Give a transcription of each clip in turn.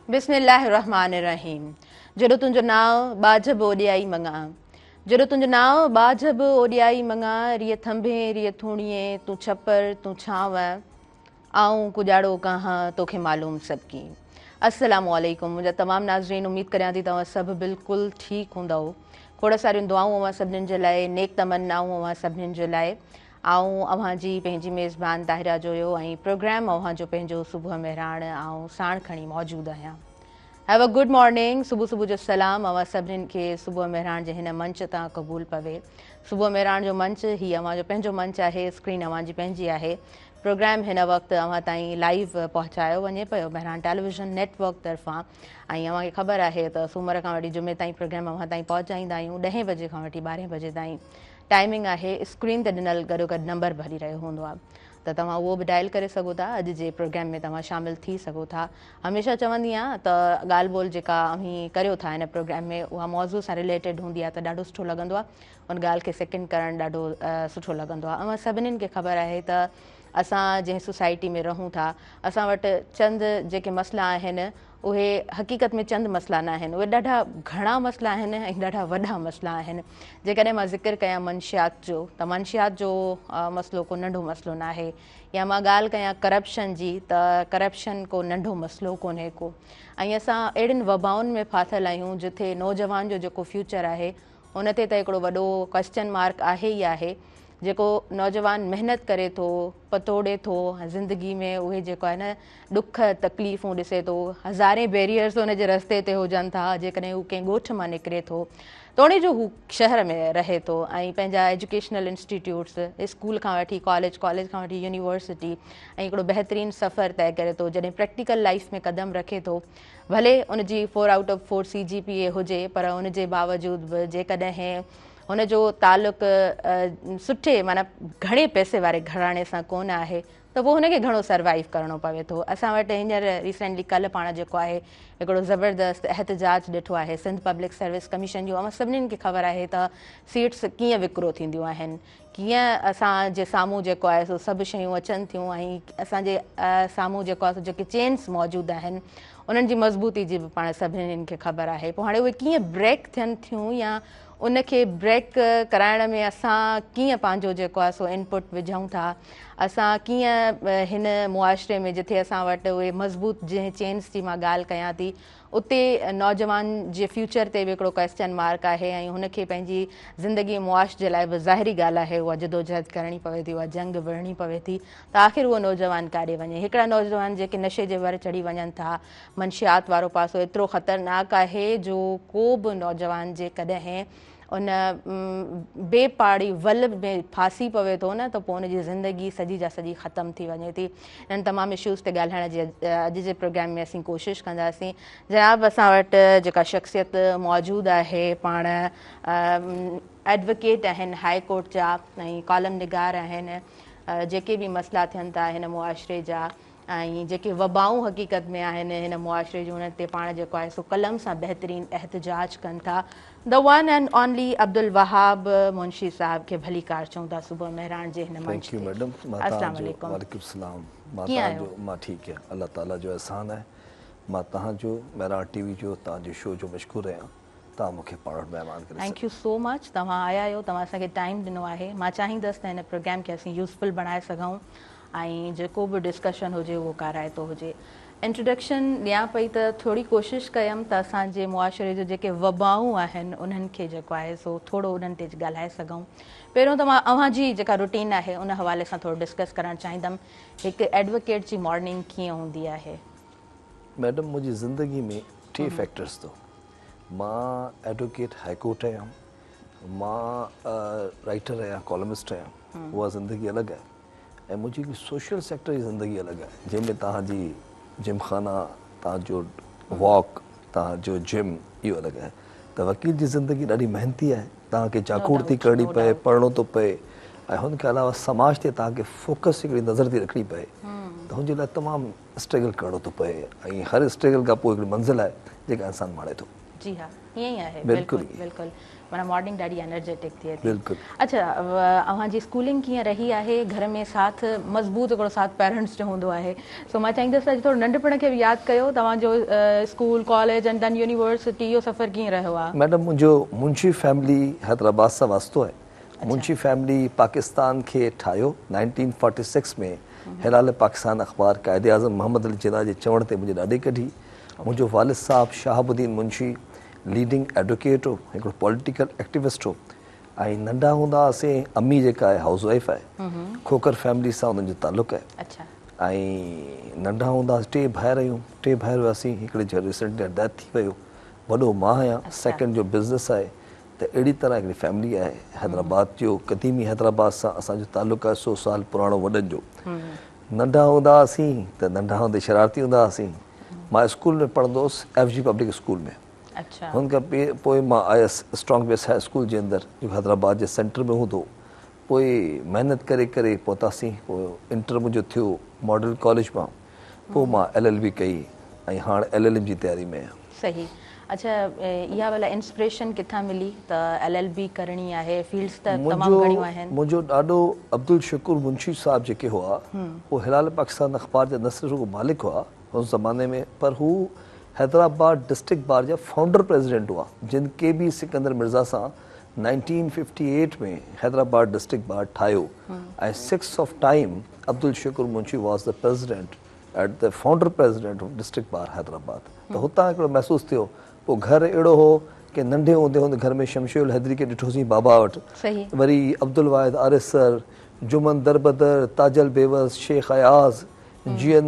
बिस्मिल्लाहिर्रहमानिर्रहीम। जॾो तुंहिंजो नाव बाझ बि ओॾियाई मंगा, जॾो तुंहिंजो नाव बाझ बि ओॾियाई मंगा, रिय थंभे रिय थूणिए तूं छपर तूं छांव, आऊं कुॼाड़ो कहां तोखे मालूम सबकी। अस्सलामु अलैकुम मुंहिंजा तमामु नाज़रीन, उमेद करियां थी तव्हां सभु बिल्कुलु ठीकु हूंदव। खोड़ सारियूं दुआऊं अवां सभिनीनि जे लाइ, नेक तमन्नाऊं अवां सभिनीनि जे लाइ। आऊं अव्हां जी पंहिंजी मेज़बान ताहिरा जोयो ऐं प्रोग्राम अव्हां जो पंहिंजो सुबुह मेहराण ऐं साण खणी मौजूदु आहियां। Have a good morning. सुबुह सुबुह जो सलाम अव्हां सभिनीनि खे सुबुह मेहराण जे हिन मंच तां क़बूल पवे। सुबुह मेहराण जो मंच ही अव्हां जो पंहिंजो मंच आहे, स्क्रीन अव्हां जी पंहिंजी आहे। प्रोग्राम हिन वक़्तु अव्हां ताईं लाइव पहुचायो वञे पियो मेहरान टेलीविज़न नेटवर्क तरफ़ां। ऐं अव्हांखे ख़बर आहे त सूमर खां वठी जुमे ताईं प्रोग्राम अव्हां ताईं पहुचाईंदा आहियूं 10 बजे खां वठी 12 बजे ताईं। टाइमिंग आहे, स्क्रीन ते ॾिनल गॾोगॾु नंबर भरी रहियो हूंदो आहे त तव्हां उहो बि डायल करे सघो था। अॼु जे प्रोग्राम में तव्हां शामिलु थी सघो था। हमेशह चवंदी आहियां त ॻाल्हि ॿोल जेका अव्हीं करियो था हिन प्रोग्राम में उहा मौज़ू सां रिलेटेड हूंदी आहे त ॾाढो सुठो लॻंदो आहे। उन ॻाल्हि खे सेकेंड करणु ॾाढो सुठो लॻंदो आहे। अव्हां सभिनीनि खे ख़बर आहे त असां जंहिं सोसाइटी में रहूं था, असां वटि चंद जेके मसइला आहिनि उहे हक़ीक़त में चंद मसइला न आहिनि, उहे ॾाढा घणा मसइला आहिनि ऐं ॾाढा वॾा मसइला आहिनि। जेकॾहिं मां ज़िक्र कयां मंशियात जो, त मंशियात जो मसइलो को नंढो मसइलो न आहे। या मां ॻाल्हि कयां करप्शन जी, त करप्शन को नंढो मसइलो कोन्हे को। ऐं असां अहिड़ियुनि वबाउनि में फाथल आहियूं जिथे नौजवान जो जेको फ्यूचर आहे उन ते त हिकिड़ो वॾो क्वेश्चन मार्क आहे ई आहे। जेको नौजवान महिनत करे थो, पतोड़े थो ज़िंदगी में, उहे जेको आहे न ॾुख तकलीफ़ूं ॾिसे थो, हज़ारे बैरियर्स उन जे रस्ते ते हुजनि था। जेकॾहिं हू कंहिं ॻोठ मां निकिरे थो तोड़े जो हू शहर में रहे थो ऐं पंहिंजा एजुकेशनल इंस्टीट्यूट्स, स्कूल खां वठी कॉलेज, कॉलेज खां वठी यूनिवर्सिटी ऐं हिकिड़ो बहितरीनु सफ़र तय करे थो। जॾहिं प्रैक्टिकल लाइफ में क़दम रखे थो, भले उनजी 4 आउट ऑफ 4 CGPA हुजे, पर उन जे बावजूदि बि जेकॾहिं हुनजो तालुक़ु सुठे माना घणे पैसे वारे घराणे सां कोन आहे त पोइ हुनखे घणो सर्वाइव करिणो पवे थो। असां वटि हींअर रिसेंटली कल्ह पाण जेको आहे हिकिड़ो ज़बरदस्त एहतजाज ॾिठो आहे सिंध पब्लिक सर्विस कमीशन जो। ऐं सभिनीनि खे ख़बर आहे त सीट्स कीअं विकिरो थींदियूं आहिनि, कीअं असांजे साम्हूं जेको आहे सो सभु शयूं अचनि थियूं ऐं असांजे साम्हूं जेको आहे सो जेके चेन्स मौजूदु आहिनि उन्हनि जी मज़बूती जी बि पाण सभिनीनि खे ख़बर आहे। पोइ हाणे उहे कीअं ब्रेक थियनि थियूं या उनखे ब्रेक कराइण में असां कीअं पंहिंजो जेको आहे सो इनपुट विझूं था, असां कीअं हिन मुआशिरे में जिथे असां वटि उहे मज़बूत जंहिं चेन्स जी मां ॻाल्हि कयां थी उते नौजवान जे फ्यूचर ते बि हिकिड़ो क्वेश्चन मार्क आहे ऐं हुनखे पंहिंजी ज़िंदगी मुआश जे लाइ बि ज़ाहिरी ॻाल्हि आहे उहा जदोजहद करणी पवे थी, उहा जंग विड़णी पवे थी। त आख़िर उहो नौजवान काॾे वञे। हिकिड़ा नौजवान जेके नशे जे वर चढ़ी वञनि था, मंशियात वारो पासो एतिरो ख़तरनाक आहे जो को बि नौजवान जेकॾहिं उन बेपाड़ी वल में फासी पवे थो न त पोइ हुनजी ज़िंदगी सॼी जा सॼी ख़तमु थी वञे थी। इन्हनि तमामु इशूज़ ते ॻाल्हाइण जी अॼु जे प्रोग्राम में असीं कोशिशि कंदासीं। जनाब असां वटि जेका शख़्सियत मौजूदु आहे पाण एडवोकेट आहिनि हाई कोर्ट जा ऐं कॉलम निगार आहिनि। जेके बि मसइला थियनि था हिन मुआशिरे जा ऐं जेके वबाऊं हक़ीक़त में आहिनि हिन मुआशिरे जूं, उन्हनि ते पाण जेको आहे सो कलम सां बहितरीनु एहतजाज कनि था। The one and only Abdul Wahab Munshi Sahab खे भली कार चऊं था सुबुह मेहरान जे हिन मंच ते। अस्सलाम वालेकुम। वालेकुम सलाम। कीअं आहियो? मां ठीकु आहे, अल्लाह ताला जो एहसान आहे। मां तव्हांजो मेहरान TV जो तव्हांजे शो जो मशकूर आहियां। तव्हां मूंखे पाण वटि महिमान करे थैंक यू सो मच। तव्हां आया आहियो, तव्हां असांखे टाइम ॾिनो आहे। मां चाहींदसि त हिन प्रोग्राम खे असीं यूज़फुल बणाए सघूं ऐं जेको बि डिस्कशन हुजे उहो काराइतो हुजे। इंट्रोडक्शन ॾियां पई त थोरी कोशिशि कयमि त असांजे मुआशिरे जो जेके वबाऊं आहिनि उन्हनि खे जेको आहे सो थोरो उन्हनि ते ॻाल्हाए सघूं। पहिरियों त मां अव्हांजी जेका रूटीन आहे उन हवाले सां थोरो डिस्कस करणु चाहींदमि। हिकु एडवोकेट जी मॉर्निंग कीअं हूंदी आहे? मैडम मुंहिंजी ज़िंदगी में 3 फैक्टर्स अथव। मां एडवोकेट हाई कोर्ट आहियां, मां राइटर आहियां, कॉलमिस्ट आहियां, उहा ज़िंदगी अलॻि आहे। ऐं मुंहिंजी सोशल सेक्टर जी ज़िंदगी अलॻि आहे जंहिंमें तव्हांजी जिमखाना, तव्हांजो वॉक, तव्हांजो जिम इहो अलॻि आहे। त वकील जी ज़िंदगी ॾाढी महिनती आहे, तव्हांखे जाकूड़ थी करणी पए, पढ़णो थो पए ऐं हुनखे अलावा समाज ते तव्हांखे फोकस हिकिड़ी नज़र थी रखणी पए त हुनजे लाइ तमामु स्ट्रगल करिणो थो पए ऐं हर स्ट्रगल खां पोइ हिकिड़ी मंज़िल आहे जेका इंसानु माणे थो। जी हाँ, ईअं ई आहे, बिल्कुलु बिल्कुलु बिल्कुलु, माना मॉर्निंग ॾाढी एनर्जेटिक थिए थी। बिल्कुलु। अच्छा, अव्हांजी स्कूलिंग कीअं रही आहे? घर में साथ मज़बूत हिकिड़ो साथ पेरेंट्स जो हूंदो आहे, सो मां चाहींदसि अॼु थोरो नंढपण खे बि यादि कयो, तव्हांजो school college and then university इहो सफ़र कीअं रहियो आहे? मैडम, मुंहिंजो मुंशी फैमिली हैदराबाद सां वास्तो आहे। मुंशी फैमिली पाकिस्तान खे ठाहियो 1946 में। हिलाल पाकिस्तान अख़बार क़ाइदे आज़म मोहम्मद अली जिन्ना जे चवण ते मुंहिंजे ॾाॾे कढी। मुंहिंजो वालिद साहब शहाबुद्दीन मुंशी लीडिंग एडवोकेट हो, हिकिड़ो पॉलिटिकल एक्टिविस्ट हो। ऐं नंढा हूंदा हुआसीं, अम्मी जेका आहे हाउस वाइफ आहे, खोकर फैमिली सां उन्हनि जो तालुक़ु आहे। अच्छा। ऐं नंढा हूंदा हुआसीं, टे भाइर आहियूं, टे भाइर हुआसीं, हिकिड़े जो रिसेंटली डेथ थी वियो, वॾो मां आहियां, सेकेंड जो बिज़नेस आहे। त अहिड़ी तरह हिकिड़ी फैमिली आहे। हैदराबाद जो क़दीमी हैदराबाद सां असांजो तालुक़ु आहे 100 साल पुराणो वॾनि जो। नंढा हूंदा हुआसीं त नंढा हूंदे शरारती हूंदा हुआसीं। मां स्कूल में पढ़ंदो हुउसि, FG पब्लिक स्कूल में। अच्छा। हुन खां पोइ मां आयुसि स्ट्रॉन्ग बेस हाई स्कूल जे अंदरि, जेको हैदराबाद जे सेंटर में हूंदो। पोइ महिनत करे करे पहुतासीं, पोइ इंटर मुंहिंजो थियो मॉडल कॉलेज मां। पोइ मां LLB कई ऐं हाणे LLM जी तयारी में आहियां। सही। अच्छा, इहा वाला इंस्पिरेशन किथां मिली त LLB करणी आहे? फील्ड्स त तमामु घणियूं आहिनि। मुंहिंजो ॾाढो अब्दुल शुकुर मुंशी साहब जेके हुआ, उहो हिलाल पाकिस्तान अख़बार जा न सिर्फ़ु रुॻो मालिक हुआ उन ज़माने में, पर हू हैदराबाद डिस्ट्रिक्ट बार जा फाउंडर प्रेसिडेंट हुआ, जिन के बी सिकंदर मिर्ज़ा सां 1958 में हैदराबाद डिस्ट्रिक्ट बार ठाहियो। ऐं 6 ऑफ टाइम अब्दुल शुकुर Munshi was the president at the founder president of district bar Hyderabad. त हुतां हिकिड़ो महसूसु थियो। पोइ घर अहिड़ो हो कि नंढे हूंदे हूंदे घर में शमशेर हैदरी खे ॾिठोसीं बाबा वटि, वरी अब्दुल वाहिद आरिस सर, जुमन दरबदर, ताजल बेवस, शेख अयाज़, जीअन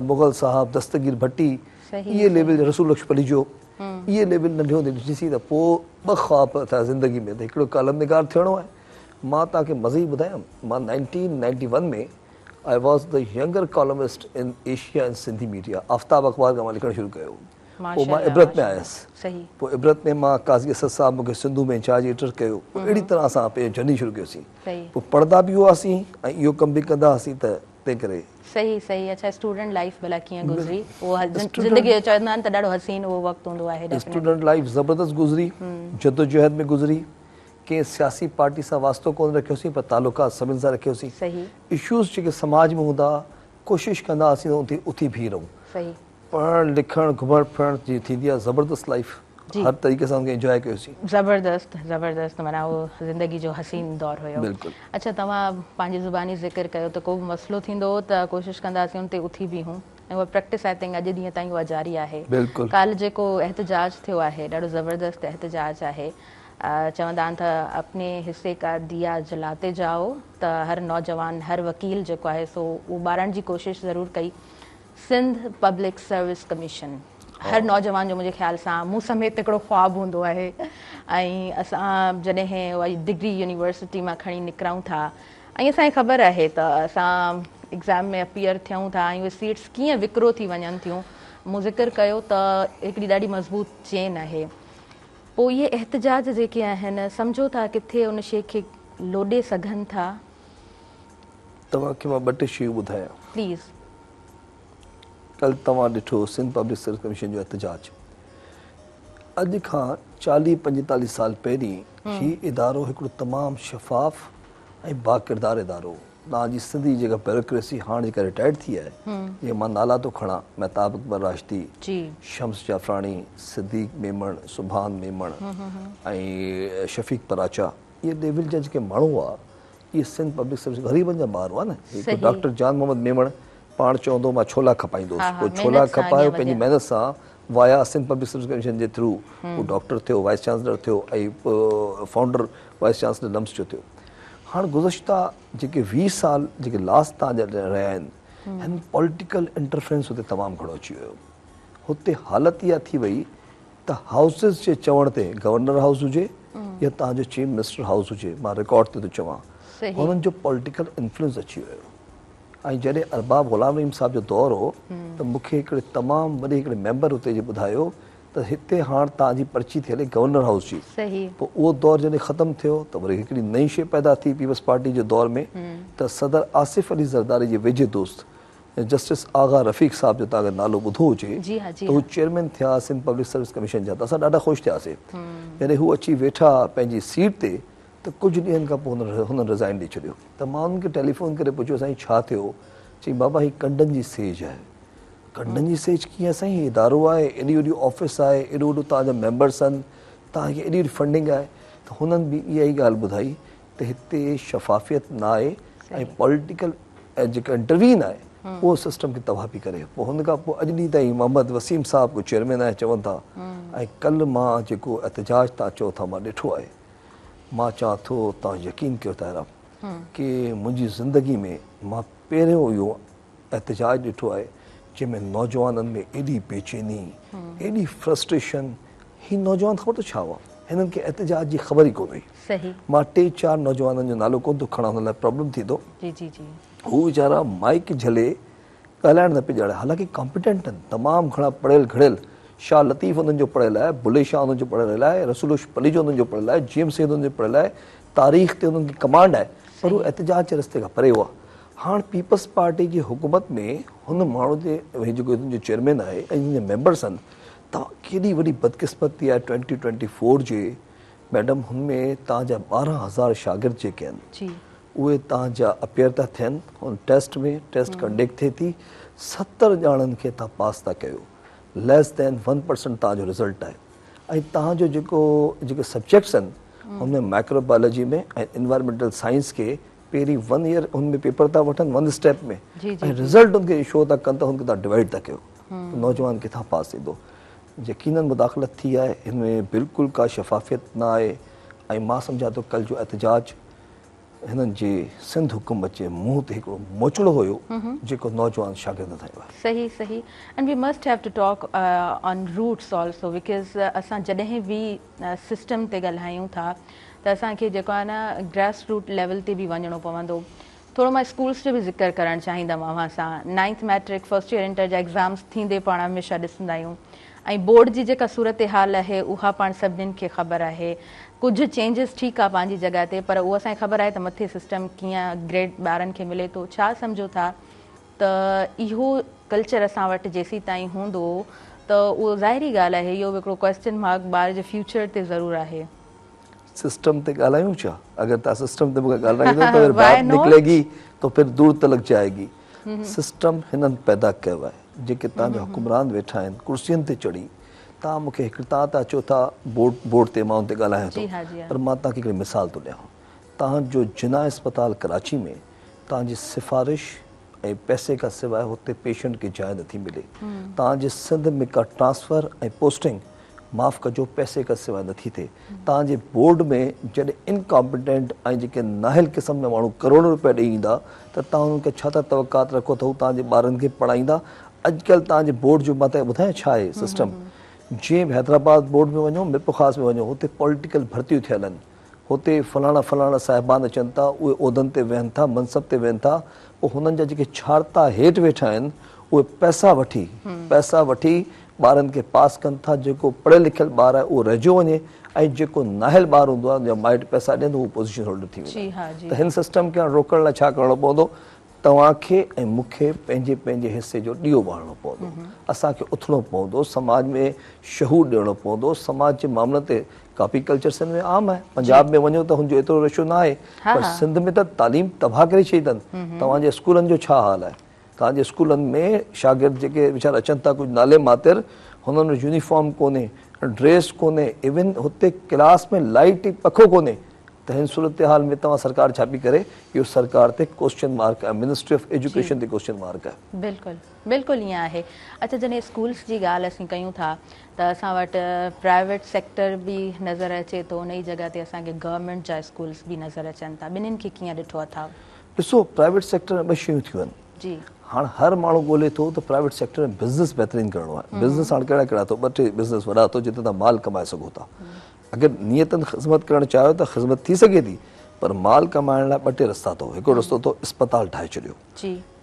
मुग़ल साहब, दस्तगीर भट्टी, इहे लेवल, रसूल लक्ष्मणी जो इहे लेवल नंढे हूंदे ॾिठीसीं। त पोइ ॿ ख़्वाब थिया ज़िंदगी में, त हिकिड़ो कालमनिगार थियणो आहे। मां तव्हांखे मज़े ई ॿुधायां, मां 1991 में I was the younger columnist in Asia इन सिंधी मीडिया। आफ्ताब अख़बार खां मां लिखणु शुरू कयो। पोइ मां इबरत में आयुसि। पोइ इबरत में मां काज़ी असद साहब मूंखे सिंधु में इंचार्ज एडिटर कयो। पोइ अहिड़ी तरह असां पंहिंजो जर्नी शुरू कयोसीं। पोइ पढ़ंदा बि हुआसीं ऐं इहो कमु बि कंदा हुआसीं। त तंहिं करे सही सही। अच्छा, स्टूडेंट लाइफ भला कीअं गुज़री? उहो ज़िंदगी जो चवंदा आहिनि त ॾाढो हसीन उहो वक़्तु हूंदो आहे। स्टूडेंट लाइफ ज़बरदस्त गुज़री, जदोजहद में गुज़री। कंहिं सियासी पार्टी सां वास्तो कोन रखियोसीं, पर तालुक़ात सभिनि सां रखियोसीं। इशूज़ जेके समाज में हूंदा कोशिशि कंदा हुआसीं त उथी बीह रहूं। पढ़णु लिखणु घुमणु फिरणु जी थींदी आहे ज़बरदस्त लाइफ, हर तरीक़े सां इंजॉय कयोसीं। ज़बरदस्त ज़बरदस्त, माना उहो ज़िंदगी जो हसीन दौर हुयो। बिल्कुलु। अच्छा, तव्हां पंहिंजी ज़ुबानी ज़िक्र कयो त को बि मसइलो थींदो त कोशिशि कंदासीं उन ते उथी बीहूं, ऐं उहा प्रैक्टिस आई थिंक अॼु ॾींहं ताईं उहा जारी आहे। बिल्कुलु। काल्ह जेको एहतजाज थियो आहे, ॾाढो ज़बरदस्त एहतजाज आहे। चवंदा आहिनि त अपने हिस्से का दिया जलाते जाओ, त हर नौजवान हर वकील जेको आहे सो उहो ॿारनि जी कोशिशि ज़रूरु कई। सिंध पब्लिक सर्विस कमीशन, हर नौजवान जो मुंहिंजे ख़्याल सां मूं समेत हिकिड़ो ख्वाबु हूंदो आहे। ऐं असां जॾहिं उहा डिग्री यूनिवर्सिटी मां खणी निकिरूं था, ऐं असांखे ख़बर आहे त असां एग्ज़ाम में अपीयर थियूं था ऐं उहे सीट्स कीअं विकिरो थी वञनि थियूं। मूं ज़िक्र कयो त हिकिड़ी ॾाढी मज़बूत चेन आहे। पोइ इहे एहतजाज जेके आहिनि, सम्झो था किथे उन शइ खे लोॾे सघनि था? तव्हांखे मां ॿ टे शयूं ॿुधायां प्लीज़। कल तव्हां ॾिठो सिंध पब्लिक सर्विस कमीशन जो एहतजाज। अॼु खां 40-45 साल पहिरीं हीउ इदारो हिकिड़ो तमामु शफ़ाफ़ ऐं बाकिरदार इदारो। तव्हांजी सिंधी जेका ब्यूरोक्रेसी हाणे जेका रिटायर्ड थी आहे, जीअं मां नाला थो खणां, महताब अकबर राशिदी, शम्स जाफ़राणी, सिद्दीक़ मेमण, सुभान मेमण ऐं शफ़ीक़ पराचा, इहे लेवल जा जेके माण्हू हुआ, इहे सिंध पब्लिक सर्विस ग़रीबनि जा ॿार हुआ न। डॉक्टर जान मोहम्मद मेमण पाण चवंदो मां छोला खपाईंदुसि, पोइ छोला खपायो पंहिंजी महिनत सां, via Sindh public service commission जे थ्रू उहो डॉक्टर थियो, वाइस चांसलर थियो ऐं फाउंडर वाइस चांसलर लम्स जो थियो। हाणे गुज़िश्ता जेके 20 साल जेके लास्ट तव्हांजा रहिया आहिनि, हिन पॉलिटिकल इंटरफेरेंस हुते तमामु घणो अची वियो। हुते हालति इहा थी वई त हाउसिस जे चवण ते, गवर्नर हाउस हुजे या तव्हांजो चीफ मिनिस्टर हाउस हुजे, मां रिकॉर्ड ते थो चवां, हुननि जो पॉलिटिकल इन्फ्लुएंस अची वियो। ऐं जॾहिं अरबाब ग़ुलाम रहीम साहब जो दौरु हो, त मूंखे हिकिड़े तमामु वॾे हिकिड़े मेंबर हुते जे ॿुधायो त हिते हाणे तव्हांजी पर्ची थी हले गवर्नर हाउस जी। पोइ उहो दौरु जॾहिं ख़तमु थियो त वरी हिकिड़ी नई शइ पैदा थी पीपल्स पार्टी जे दौर में, त सदर आसिफ अली ज़रदारी जे वेझे दोस्त जस्टिस आगा रफ़ीक साहब जो तव्हांखे नालो ॿुधो हुजे जी हाँ, जी त हू चेयरमैन थिया सिंध पब्लिक सर्विस कमीशन जा, त असां ॾाढा ख़ुशि थियासीं। जॾहिं हू अची वेठा पंहिंजी सीट ते त कुझु ॾींहंनि खां पोइ हुननि रिज़ाइन ॾेई छॾियो। त मां हुननि खे टेलीफोन करे पुछियो साईं छा थियो? चई बाबा हीअ कंडनि जी सेज आहे। कंडनि जी सेज कीअं साईं? हीअ इदारो आहे, एॾी वॾी ऑफिस आहे, एॾो वॾो तव्हांजा मेंबर्स आहिनि, तव्हांखे एॾी वॾी फंडिंग आहे। त हुननि बि इहा ई ॻाल्हि ॿुधाई त हिते शफ़ाफ़ियत न आहे ऐं पॉलिटिकल जेका इंटरवीन आहे उहो सिस्टम खे तबाह पई करे। पोइ हुन खां पोइ अॼु ॾींहुं ताईं मोहम्मद वसीम साहब को चेयरमैन आहे चवनि था। ऐं कल्ह मां जेको एहतजाज तव्हां चओ था मां ॾिठो आहे, मां चवां थो तव्हां यकीन कयो था कि मुंहिंजी ज़िंदगी में मां पहिरियों इहो एहतजाज ॾिठो आहे जंहिंमें नौजवाननि में एॾी बेचैनी, एॾी फ्रस्ट्रेशन। ही नौजवान ख़बर थो छा हुआ, हिननि खे एहतजाज जी ख़बर ई कोन हुई। सही। मां 3-4 नौजवाननि जो नालो कोन थो खणा, हुन लाइ प्रॉब्लम थी थो। जी जी जी। हू वीचारा माइक झले ॻाल्हाइण न पिया ॼाणे, हालांकि कॉम्पिटेंट आहिनि, तमामु घणा पढ़ियल घड़ियल। शाह लतीफ़ हुननि जो पढ़ियल आहे, बुले शाह हुननि जो पढ़ियल आहे, रसूल पली जो हुननि जो पढ़ियल आहे, GM सैद हुननि जो पढ़ियल आहे, तारीख़ ते हुननि खे कमांड आहे, पर हू एहतजाज जे रस्ते खां परे हुआ। हाणे पीपल्स पार्टी जी हुकूमत में हुन माण्हू जे जेको जो चेयरमैन आहे ऐं जिन मेंबर्स आहिनि, तव्हां केॾी वॾी बदकिस्मती आहे 2024 जे मैडम। हुनमें तव्हांजा 12,000 शागिर्द जेके आहिनि उहे तव्हांजा अपियर था थियनि हुन टेस्ट में। टेस्ट कंडक्ट थिए थी, 70 ॼाणनि खे तव्हां पास था कयो, लेस देन 1% तव्हांजो रिज़ल्ट आहे। ऐं तव्हांजो जेके सब्जेक्ट्स आहिनि हुनमें माइक्रोबायोलॉजी में ऐं इन्वायरमेंटल साइंस खे पहिरीं 1 ईयर हुनमें पेपर था वठनि 1 स्टेप में, ऐं रिज़ल्ट हुनखे शो था कनि त हुनखे तव्हां डिवाइड था कयो, नौजवान किथां पास थींदो। यकीनन मुदाख़लत थी आहे, हिन में बिल्कुलु का शफ़ाफ़ियत न आहे। ऐं मां सम्झां थो कल्ह जो एहतजाज हिननि जे सिंध हुकूमत जे मुंहं ते हिकिड़ो मोचड़ो हुयो जेको नौजवान शागिर्द खयो आहे। सही सही। And we must have to talk on roots also, because असां जॾहिं बि सिस्टम ते ॻाल्हायूं था त असांखे जेको आहे न ग्रास रूट लेवल ते बि वञिणो पवंदो। थोरो मां स्कूल्स जो बि ज़िक्र करणु चाहींदमि अव्हां सां। 9th matric, first year inter जा एग्ज़ाम्स थींदे पाण हमेशह ॾिसंदा आहियूं, ऐं बोर्ड जी जेका सूरत हाल आहे उहा पाण सभिनीनि खे ख़बर आहे। कुझु चेंजिस ठीकु आहे पंहिंजी जॻह ते, पर उहो असांखे ख़बर आहे त मथे सिस्टम कीअं ग्रेड ॿारनि खे मिले थो। छा सम्झो था त इहो कल्चर असां वटि जेसीं ताईं हूंदो त उहो ज़ाहिरी ॻाल्हि आहे, इहो हिकिड़ो क्वेश्चन मार्क ॿार जे फ्यूचर ते ज़रूरु आहे। सिस्टम ते ॻाल्हायूं छा? अगरि तव्हां सिस्टम ते मूंखे ॻाल्हाईंदो त फिर बात निकिलेगी तो फिर दूर तलक जाएगी। सिस्टम हिननि पैदा कयो आहे, जेके तव्हांजा हुकुमरान वेठा आहिनि कुर्सियुनि ते चढ़ी। तव्हां मूंखे हिकु तव्हां त अचो था बोर्ड ते मां हुन ते ॻाल्हायां थो, पर मां तव्हांखे हिकिड़ी मिसाल थो ॾियां। तव्हांजो जिना अस्पताल कराची में तव्हांजी सिफ़ारिश ऐं पैसे खां सवाइ हुते पेशेंट खे जाइ नथी मिले। तव्हांजे सिंध में का ट्रांसफ़र ऐं पोस्टिंग माफ़ कजो पैसे खां सवाइ नथी थिए। तव्हांजे बोर्ड में जॾहिं इनकॉम्पिटेंट ऐं जेके नाहिल क़िस्म जा माण्हू करोड़ों रुपया ॾेई ईंदा त तव्हां उन्हनि खे छा था तवक़ात रखो त हू तव्हांजे ॿारनि खे पढ़ाईंदा। अॼुकल्ह तव्हांजे बोर्ड जो मां तव्हांखे ॿुधायां छा आहे सिस्टम। जीअं बि हैदराबाद बोर्ड में वञो, मिरपुखास में वञो, हुते पॉलिटिकल भर्तियूं थियल आहिनि। हुते फलाणा साहिबान अचनि था, उहे उहिदनि ते वेहनि था, मनसब ते वेहनि था। पोइ हुननि जा जेके छाड़ता हेठि वेठा आहिनि उहे पैसा वठी ॿारनि खे पास कनि था। जेको पढ़ियल लिखियल ॿार आहे उहो रहिजी वञे, ऐं जेको नाहिल ॿार हूंदो आहे माइट पैसा ॾियनि उहो पोज़ीशन होल्डर थी वेंदो। त हिन सिस्टम खे रोकण लाइ छा करिणो पवंदो? तव्हांखे ऐं मूंखे पंहिंजे हिसे जो ॾीओ ॿारणो पवंदो। असांखे उथणो पवंदो, समाज में शहूर ॾियणो पवंदो। समाज जे मामलनि ते कॉपी कल्चर सिंध में आम आहे। पंजाब में वञो त हुनजो एतिरो रशो न आहे, पर सिंध में त तालीम तबाह करे छॾी अथनि। तव्हांजे स्कूलनि जो छा हाल आहे? तव्हांजे स्कूलनि में शागिर्द जेके वीचारा अचनि था, कुझु नाले मातिर, हुननि में यूनिफॉर्म कोन्हे, ड्रेस कोन्हे, इवन हुते क्लास में लाइट पखो कोन्हे। त हिन सूरत हाल में तव्हां सरकार छा पई करे? इहो सरकार ते क्वेश्चन मार्क आहे, मिनिस्ट्री ऑफ एजुकेशन ते क्वेश्चन मार्क आहे। बिल्कुलु बिल्कुलु ईअं आहे। अच्छा, जॾहिं स्कूल्स जी ॻाल्हि असीं कयूं था त असां वटि प्राइवेट सेक्टर बि नज़र अचे थो, उन ई जॻह ते असांखे गवर्नमेंट जा स्कूल्स बि नज़र अचनि था। ॿिन्हिनि खे कीअं ॾिठो अथव? ॾिसो, प्राइवेट सेक्टर में ॿ शयूं थियूं आहिनि जी। हाणे हर माण्हू ॻोल्हे थो त प्राइवेट सेक्टर में बिज़नेस बहितरीनु करिणो आहे। बिज़नेस हाणे कहिड़ा कहिड़ा अथव? 2-3 बिज़नेस वॾा अथव जिते तव्हां माल कमाए सघो था। अगरि नियतनि ख़िदमत करणु चाहियो त ख़िदमत थी सघे थी, पर माल कमाइण लाइ 2 टे रस्ता अथव। हिकिड़ो रस्तो अथव अस्पताल ठाहे छॾियो।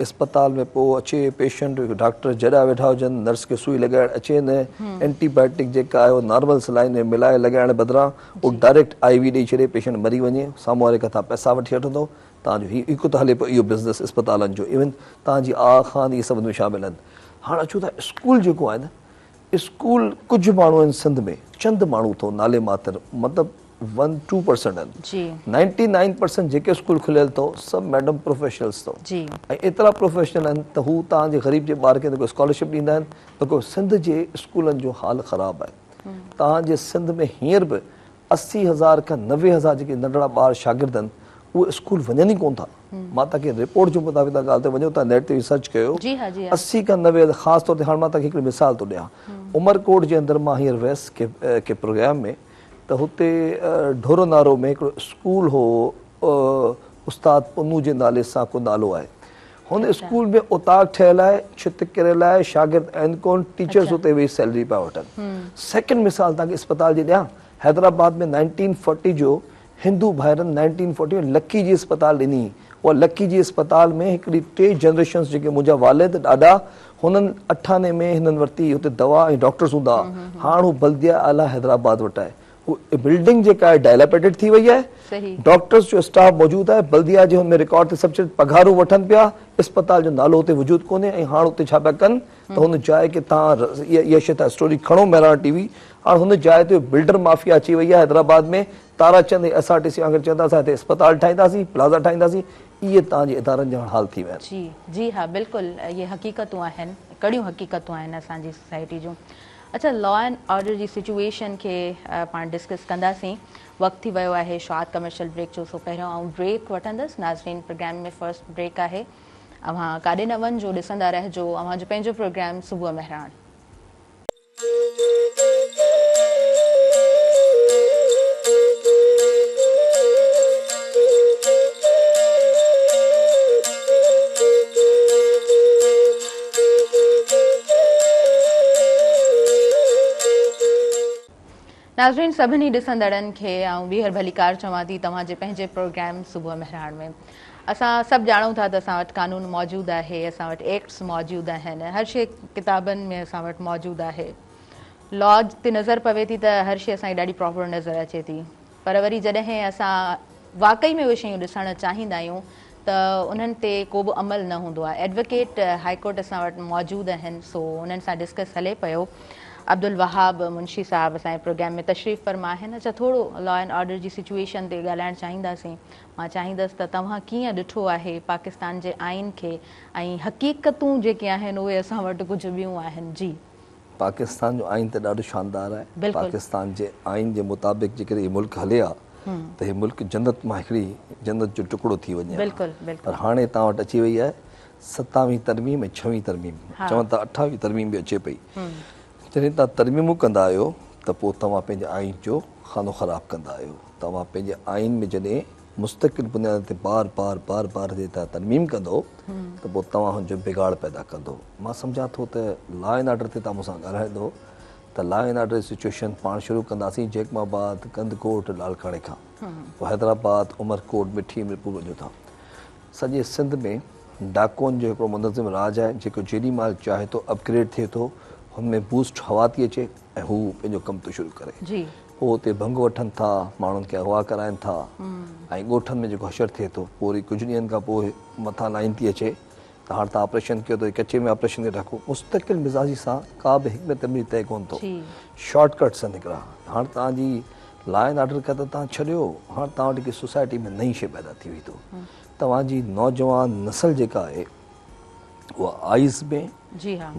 अस्पताल में पोइ अचे पेशेंट, डॉक्टर जॾा वेठा हुजनि, नर्स खे सुई लॻाइण अचे न, एंटीबायोटिक जेका आहे नॉर्मल सलाइन में मिलाए लॻाइण बदिरां उहो डायरेक्ट IV ॾेई छॾे, पेशेंट मरी वञे, साम्हूं वारे खां पैसा वठी वठंदो। तव्हांजो हिकु त हले पियो इहो बिज़नेस अस्पतालनि जो, इवन तव्हांजी आ ख़ान इहे सभु में शामिल आहिनि। हाणे अचूं था स्कूल जेको आहे न, स्कूल कुझु माण्हू आहिनि सिंध में, चंद माण्हू अथव नाले मात्र, मतिलबु 1-2% आहिनि। 99% जेके स्कूल खुलियल अथव सभु मैडम प्रोफेशनल्स अथव, ऐं एतिरा प्रोफेशनल आहिनि त हू तव्हांजे ग़रीब जे ॿार खे न कोई स्कॉलरशिप ॾींदा आहिनि, त कोई सिंध जे स्कूलनि जो हाल ख़राबु आहे। तव्हांजे सिंध में हींअर बि 80,000 खां 90,000 जेके नंढड़ा ॿार शागिर्द आहिनि उहे स्कूल वञनि ई कोन था। मां तव्हांखे रिपोर्ट जे मुताबिक़ ॻाल्हि ते वञो, तव्हां नेट ते रिसर्च कयो, 80 खां 90, ख़ासि तौर ते हाणे मां तव्हांखे हिकिड़ी मिसाल थो ॾियां। उमरकोट जे अंदरि मां हींअर वियसि के प्रोग्राम में, त हुते ढोरो नारो में हिकिड़ो स्कूल हो, उस्ताद पुनू जे नाले सां को नालो आहे। हुन स्कूल में उताक ठहियल आहे, छित किरियल आहे, शागिर्द आहिनि कोन, टीचर्स उते वेही सैलरी पिया वठनि। सेकेंड मिसाल तव्हांखे अस्पताल जी ॾियां, हैदराबाद में 1940 जो हिंदू भाइरनि 1940 में लकी जी अस्पताल ॾिनी। उहा लकी जी अस्पताल में हिकिड़ी 3 जनरेशन्स जेके मुंहिंजा वालिद ॾाढा, हुननि 98 में हिननि वरिती, हुते दवा ऐं डॉक्टर्स हूंदा। हाणे हू बल्दिया आला हैदराबाद वटि आहे। उहा बिल्डिंग जेका आहे डायलेपेटेड थी वई आहे, डॉक्टर्स जो स्टाफ मौजूदु आहे, बल्दिया जे हुन में रिकॉर्ड ते सभु पघारूं वठनि पिया, अस्पताल जो नालो हुते वजूदु कोन्हे। ऐं हाणे हुते छा पिया कनि त हुन जाइ खे तव्हां इहा शइ तव्हां स्टोरी खणो मेराना टीवी, हाणे हुन जाइ ते बिल्डर माफ़िया अची वई आहे हैदराबाद में। ताराचंद SRTC वांगुरु चवंदा असां हिते अस्पताल ठाहींदासीं, प्लाज़ा ठाहींदासीं, इहे तव्हांजे इदारनि जा हाल थी विया आहिनि। जी हा, बिल्कुलु इहे हक़ीक़तूं आहिनि, कड़ियूं हक़ीक़तूं आहिनि असांजी सोसाइटी जूं। अच्छा, लॉ एंड ऑर्डर जी सिचुएशन खे पाण डिस्कस कंदासीं। वक़्तु थी वियो आहे शॉर्ट कमर्शियल ब्रेक जो, सो पहिरियों आउं ब्रेक वठंदसि। नाज़रीन, प्रोग्राम में फर्स्ट ब्रेक आहे, अव्हां काॾे न वञिजो, ॾिसंदा रहिजो अव्हांजो पंहिंजो प्रोग्राम सुबुह मेहरान। नाज़रीन, सभिनी ॾिसंदड़नि खे आउं ॿीहर भलीकार चवां थी तव्हांजे पंहिंजे प्रोग्राम सुबुह मेहरान में। असां सभु ॼाणूं था त असां वटि कानून मौजूदु आहे, असां वटि एक्ट्स मौजूदु आहिनि, हर शइ किताबनि में असां वटि मौजूदु आहे। लॉ ते नज़र पवे थी त हर शइ असांखे ॾाढी प्रॉपर नज़र अचे थी, पर वरी जॾहिं असां वाक़ई में उहे शयूं ॾिसणु चाहींदा आहियूं त उन्हनि ते को बि अमल न हूंदो आहे। एडवोकेट हाईकोर्ट असां वटि मौजूदु आहिनि, सो उन्हनि सां डिस्कस हले पियो। अब्दुल वहाब मुंशी साहब असांजे प्रोग्राम में तशरीफ़ फरमा आहिनि। अच्छा, थोरो लॉ एंड ऑर्डर जी सिचुएशन ते ॻाल्हाइणु चाहींदासीं। मां चाहींदसि त तव्हां कीअं ॾिठो आहे पाकिस्तान जे आइन खे, ऐं हक़ीक़तूं जेके आहिनि उहे असां वटि कुझु ॿियूं आहिनि। जी, पाकिस्तान जो आइन त ॾाढो शानदार आहे। पाकिस्तान जे आइन जे मुताबिक़ जेकॾहिं हीउ मुल्क हले हा त हीउ मुल्क जन्नत मां हिकिड़ी जन्नत जो टुकड़ो थी वञे। पर हाणे तव्हां वटि अची वई आहे 27वीं तरमीम ऐं 6वीं तरमीम, चवनि था 28वीं तरमीम बि अचे पई। जॾहिं तव्हां तरमीमूं कंदा आहियो त पोइ तव्हां पंहिंजे आइन जो खानो ख़राबु कंदा आहियो। तव्हां पंहिंजे आइन में जॾहिं मुस्तक़िल बुनियाद ते बार बार बार बार जे तव्हां तरमीम कंदो त पोइ तव्हां हुनजो बिगाड़ पैदा कंदो। मां सम्झां थो त लॉ एंड ऑर्डर ते तव्हां मूंसां ॻाल्हाईंदो त लॉ एंड ऑर्डर जी सिचुएशन पाण शुरू कंदासीं जैकमाबाद, कंदकोट, लालखाणे खां, पोइ हैदराबाद, उमरकोट, मिठी मिरपुर वञूं था। सॼे सिंध में डाकुनि जो हिकिड़ो मुनज़िम राज आहे जेको जेॾी महिल चाहे थो अपग्रेड थिए थो, हुनमें बूस्ट हवा थी अचे ऐं हू पंहिंजो कमु थो शुरू करे। पोइ हुते भंग वठनि था, माण्हुनि खे अगवा कराइनि था, ऐं ॻोठनि में जेको हशर थिए थो, पोइ वरी कुझु ॾींहंनि खां पोइ मथां लाइन थी अचे त हाणे तव्हां ऑपरेशन कयो त कचे में ऑपरेशन खे ढको। मुस्तक़िल मिज़ाजी सां का बि हिकमत अमली तय कोन थो, शॉर्टकट्स आहिनि हिकिड़ा। हाणे तव्हांजी लॉ एंड ऑर्डर खां त तव्हां छॾियो, हाणे तव्हां वटि हिकु सोसाइटी में नई शइ पैदा थी वई अथव। तव्हांजी नौजवान नस्ल जेका आहे उहा आइज़ में,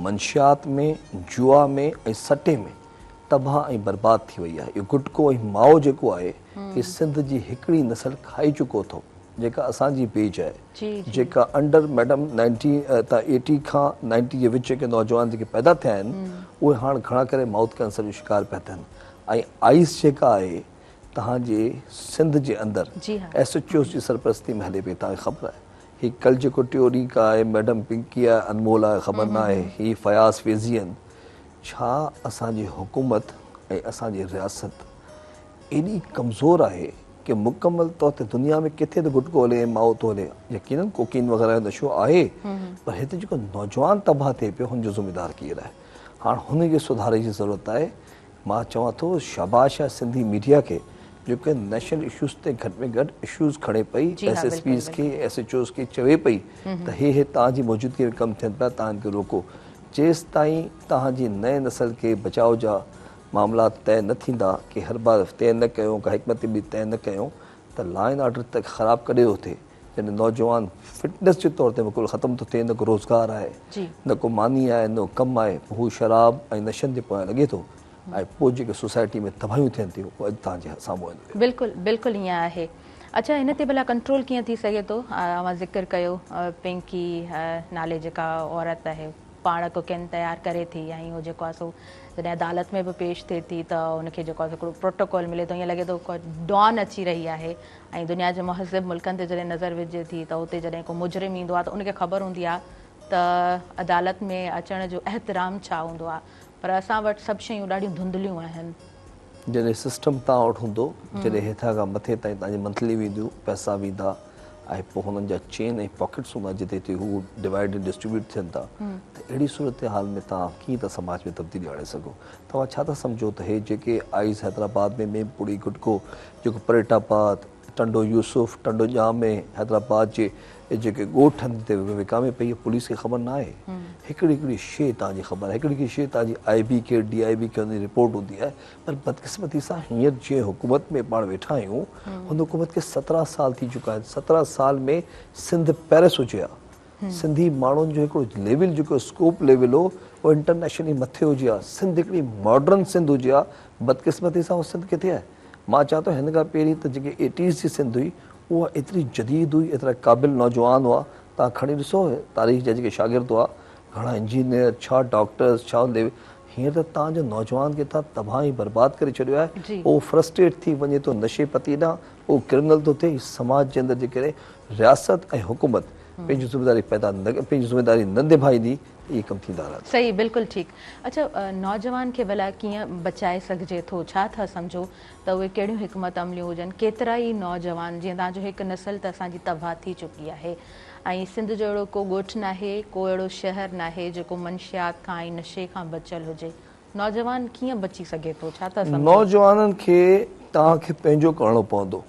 मंशियात में, जुआ में ऐं सटे में तबाह ऐं बर्बाद थी वई आहे। इहो गुटको ऐं माओ जेको आहे इहे सिंध जी हिकिड़ी नस्ल खाई चुको थो, जेका असांजी बेज आहे, जेका अंडर मैडम 80 खां 90 जे विच के नौजवान जेके पैदा थिया आहिनि उहे हाणे घणा करे माउथ कैंसर जो शिकार पिया थियनि। ऐं आइस जेका आहे तव्हांजे सिंध जे अंदरि SHOs जी सरपरस्ती में हले पई। तव्हांखे ख़बर आहे ही कल जेको टियों का आहे, मैडम पिंकी आहे, अनमोल आहे, ख़बर न आहे, ही फयाज़ फैज़ी आहिनि। छा असांजी हुकूमत ऐं असांजी रियासत एॾी कमज़ोर आहे कि मुकमल तौर ते दुनिया में किथे त गुटको हले, माओ थो हले, यकीनन कोकीन वग़ैरह जो नशो आहे, पर हिते जेको नौजवान तबाह थिए पियो हुनजो ज़िम्मेदार केरु आहे? हाणे हुनखे सुधारे जी ज़रूरत आहे। मां चवां थो शाबाश आहे सिंधी मीडिया खे जेके नेशनल इश्यूज़ ते घटि में घटि इश्यूज़ खणे पई जी हाँ, SSPs खे SHOs खे चवे पई त हे तव्हांजी मौजूदगी में कमु थियनि पिया, तव्हां हिनखे रोको। जेसि ताईं तव्हांजी नए नस्ल खे बचाव जा मामला तय न थींदा, कि हर बार तय न कयूं, का हिकमत बि तय न कयूं, त लॉ एंड ऑर्डर त ख़राबु कॾहिं थो थिए। जॾहिं नौजवान फिटनेस जे तौर ते बिल्कुलु ख़तमु थो थिए, न को रोज़गार आहे, न को मानी आहे, न कमु आहे, हू शराब ऐं नशनि जे पोयां लॻे थो ऐं पोइ जेके सोसाइटी में तबाहियूं थियनि थियूं उहो अॼु तव्हांजे साम्हूं आहिनि। बिल्कुलु बिल्कुलु ईअं आहे। अच्छा, हिन ते भला कंट्रोल कीअं थी सघे थो? अवां ज़िक्र कयो पिंकी नाले जेका औरत आहे पाण को किन तयारु करे थी ऐं उहो जेको आहे सो जॾहिं अदालत में बि पेश थिए थी त उनखे जेको आहे हिकिड़ो प्रोटोकॉल मिले थो, ईअं लॻे थो डॉन अची रही आहे। ऐं दुनिया जे महज़िब मुल्कनि ते जॾहिं नज़र विझे थी त उते जॾहिं को मुजरिम ईंदो आहे त उनखे ख़बर हूंदी आहे त अदालत में अचण जो एहतराम छा हूंदो आहे, पर असां वटि सभु शयूं ॾाढियूं धुंधलियूं आहिनि। जॾहिं सिस्टम तव्हां वटि हूंदो, जॾहिं हेठां खां मथे ताईं तव्हांजी मंथली वेंदियूं, पैसा वेंदा ऐं पोइ हुननि जा चेन ऐं पॉकेट्स हूंदा जिते हू डिवाइड एंड डिस्ट्रीब्यूट थियनि था, त अहिड़ी सूरत हाल में तव्हां कीअं था समाज में तब्दीली आणे सघो? तव्हां छा था सम्झो त हे जेके आइस हैदराबाद में मेमपुरी गुटको जेको परेटाबाद, टंडो यूसुफ, टंडो जामे, हैदराबाद जे जेके ॻोठनि ते विकामे पई, पुलिस खे ख़बर न आहे। हिकिड़ी हिकिड़ी शइ तव्हांजी ख़बर आहे, हिकिड़ी हिकिड़ी शइ तव्हांजी IB खे DIB खे हुनजी रिपोर्ट हूंदी आहे। पर बदकिस्मती सां हींअर जीअं हुकूमत में पाण वेठा आहियूं, हुन हुकूमत खे 17 साल थी चुका आहिनि। 17 साल में सिंध पैरिस हुजे हा, सिंधी माण्हुनि जो हिकिड़ो लेवल जेको स्कोप लेवल हो उहो इंटरनेशनली मथे हुजे हा। सिंध हिकिड़ी मॉडर्न सिंध हुजे हा, बदकिस्मती सां उहो सिंध किथे आहे? मां चवां थो हिन खां पहिरीं त जेके 80s जी सिंध हुई उहा एतिरी जदीद हुई, एतिरा क़ाबिल नौजवान हुआ। तव्हां खणी ॾिसो तारीख़ जा जेके शागिर्द हुआ, घणा इंजीनियर, छा डॉक्टर्स, छा लेवल। हींअर त तव्हांजो नौजवान खे तव्हां तबाही बर्बादु करे छॾियो आहे। उहो फ्रस्ट्रेट थी वञे थो नशे पती ॾांहुं, उहो क्रिमिनल थो थिए। समाज जे अंदरि जेकॾहिं रियासत ऐं हुकूमत पंहिंजी ज़िमेदारी पंहिंजी ज़िमेदारी न निभाईंदी, इहे कमु थींदा रहंदा। सही, बिल्कुलु ठीकु। अच्छा, नौजवान खे भला कीअं बचाए सघिजे थो? छा था सम्झो त उहे कहिड़ियूं हिकमत अमलियूं हुजनि? केतिरा ई नौजवान, जीअं तव्हांजो हिकु नस्ल त असांजी तबाह थी चुकी आहे ऐं सिंध जो अहिड़ो को ॻोठु नाहे, को अहिड़ो शहर नाहे जेको मंशियात खां ऐं नशे खां बचियल हुजे। नौजवान कीअं बची सघे थो? छा था सम्झो? नौजवाननि खे तव्हांखे पंहिंजो करिणो पवंदो।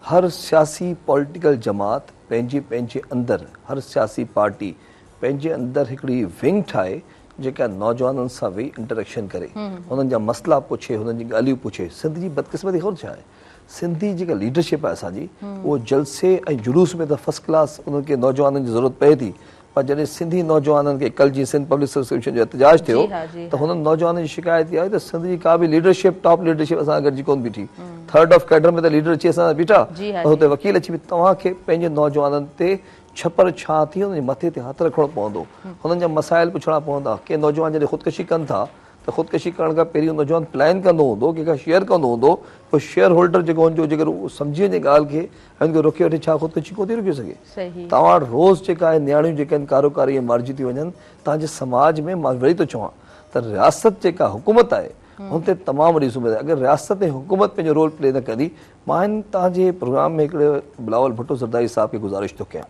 हर सियासी पॉलिटिकल जमात पंहिंजे पंहिंजे अंदरि, हर सियासी पार्टी पंहिंजे अंदरि हिकिड़ी विंग ठाहे जेका नौजवाननि सां वेही इंटरेक्शन करे, हुननि जा मसइला पुछे, हुननि जी ॻाल्हियूं पुछे। सिंध जी बदकिस्मती ख़बर छा आहे? सिंधी जेका लीडरशिप आहे असांजी, उहो जलसे ऐं जुलूस में त फर्स्ट क्लास उन्हनि खे नौजवाननि जी ज़रूरत पए थी। पर जॾहिं सिंधी नौजवाननि खे कल्ह जीअं सिंध पब्लिक सर्विस कमीशन जो एहतजाज थियो त हुननि नौजवाननि जी शिकायत इहा आई त सिंध जी का बि लीडरशिप, टॉप लीडरशिप असां गॾिजी कोन बीठी। थर्ड ऑफ कैडर में त लीडर अची असां बीठा, हुते वकील अची बि। तव्हांखे पंहिंजे नौजवाननि ते छपर छा थी, हुनजे मथे ते हथु रखिणो पवंदो, हुननि जा मसाइल पुछणा पवंदा। के नौजवान जॾहिं ख़ुदकशी कनि था त ख़ुदकशी करण खां पहिरीं नौजवान प्लान कंदो हूंदो, कंहिंखां शेयर कंदो हूंदो, पोइ शेयर होल्डर जेको हुनजो जेकर उहो सम्झी वञे ॻाल्हि खे ऐं हुनखे रोके वठे, छा ख़ुदकशी कोन थी रोके सघे? तव्हां वटि रोज़ जेका आहे नियाणियूं जेके आहिनि कारोबारी ऐं मारिजी थी वञनि तव्हांजे समाज में। मां वरी थो चवां त रियासत जेका हुकूमत आहे हुन ते तमामु वॾी ज़िमेदारी। अगरि रियासत ऐं हुकूमत पंहिंजो रोल प्ले न कंदी, मां हिन तव्हांजे प्रोग्राम में हिकिड़े बिलावल भुट्टो ज़रदारी साहिब खे गुज़ारिश थो कयां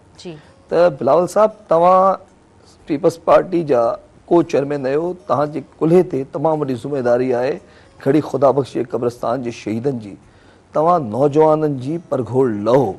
त बिलावल साहिब, तव्हां पीपल्स पार्टी जा को चेयरमैन आहियो, तव्हांजे कुल्हे ते तमामु वॾी ज़िमेदारी आहे खड़ी ख़ुदा बख़्श जे क़ब्रस्तान जे शहीदनि जी। तव्हां नौजवाननि जी परघोड़ लहो।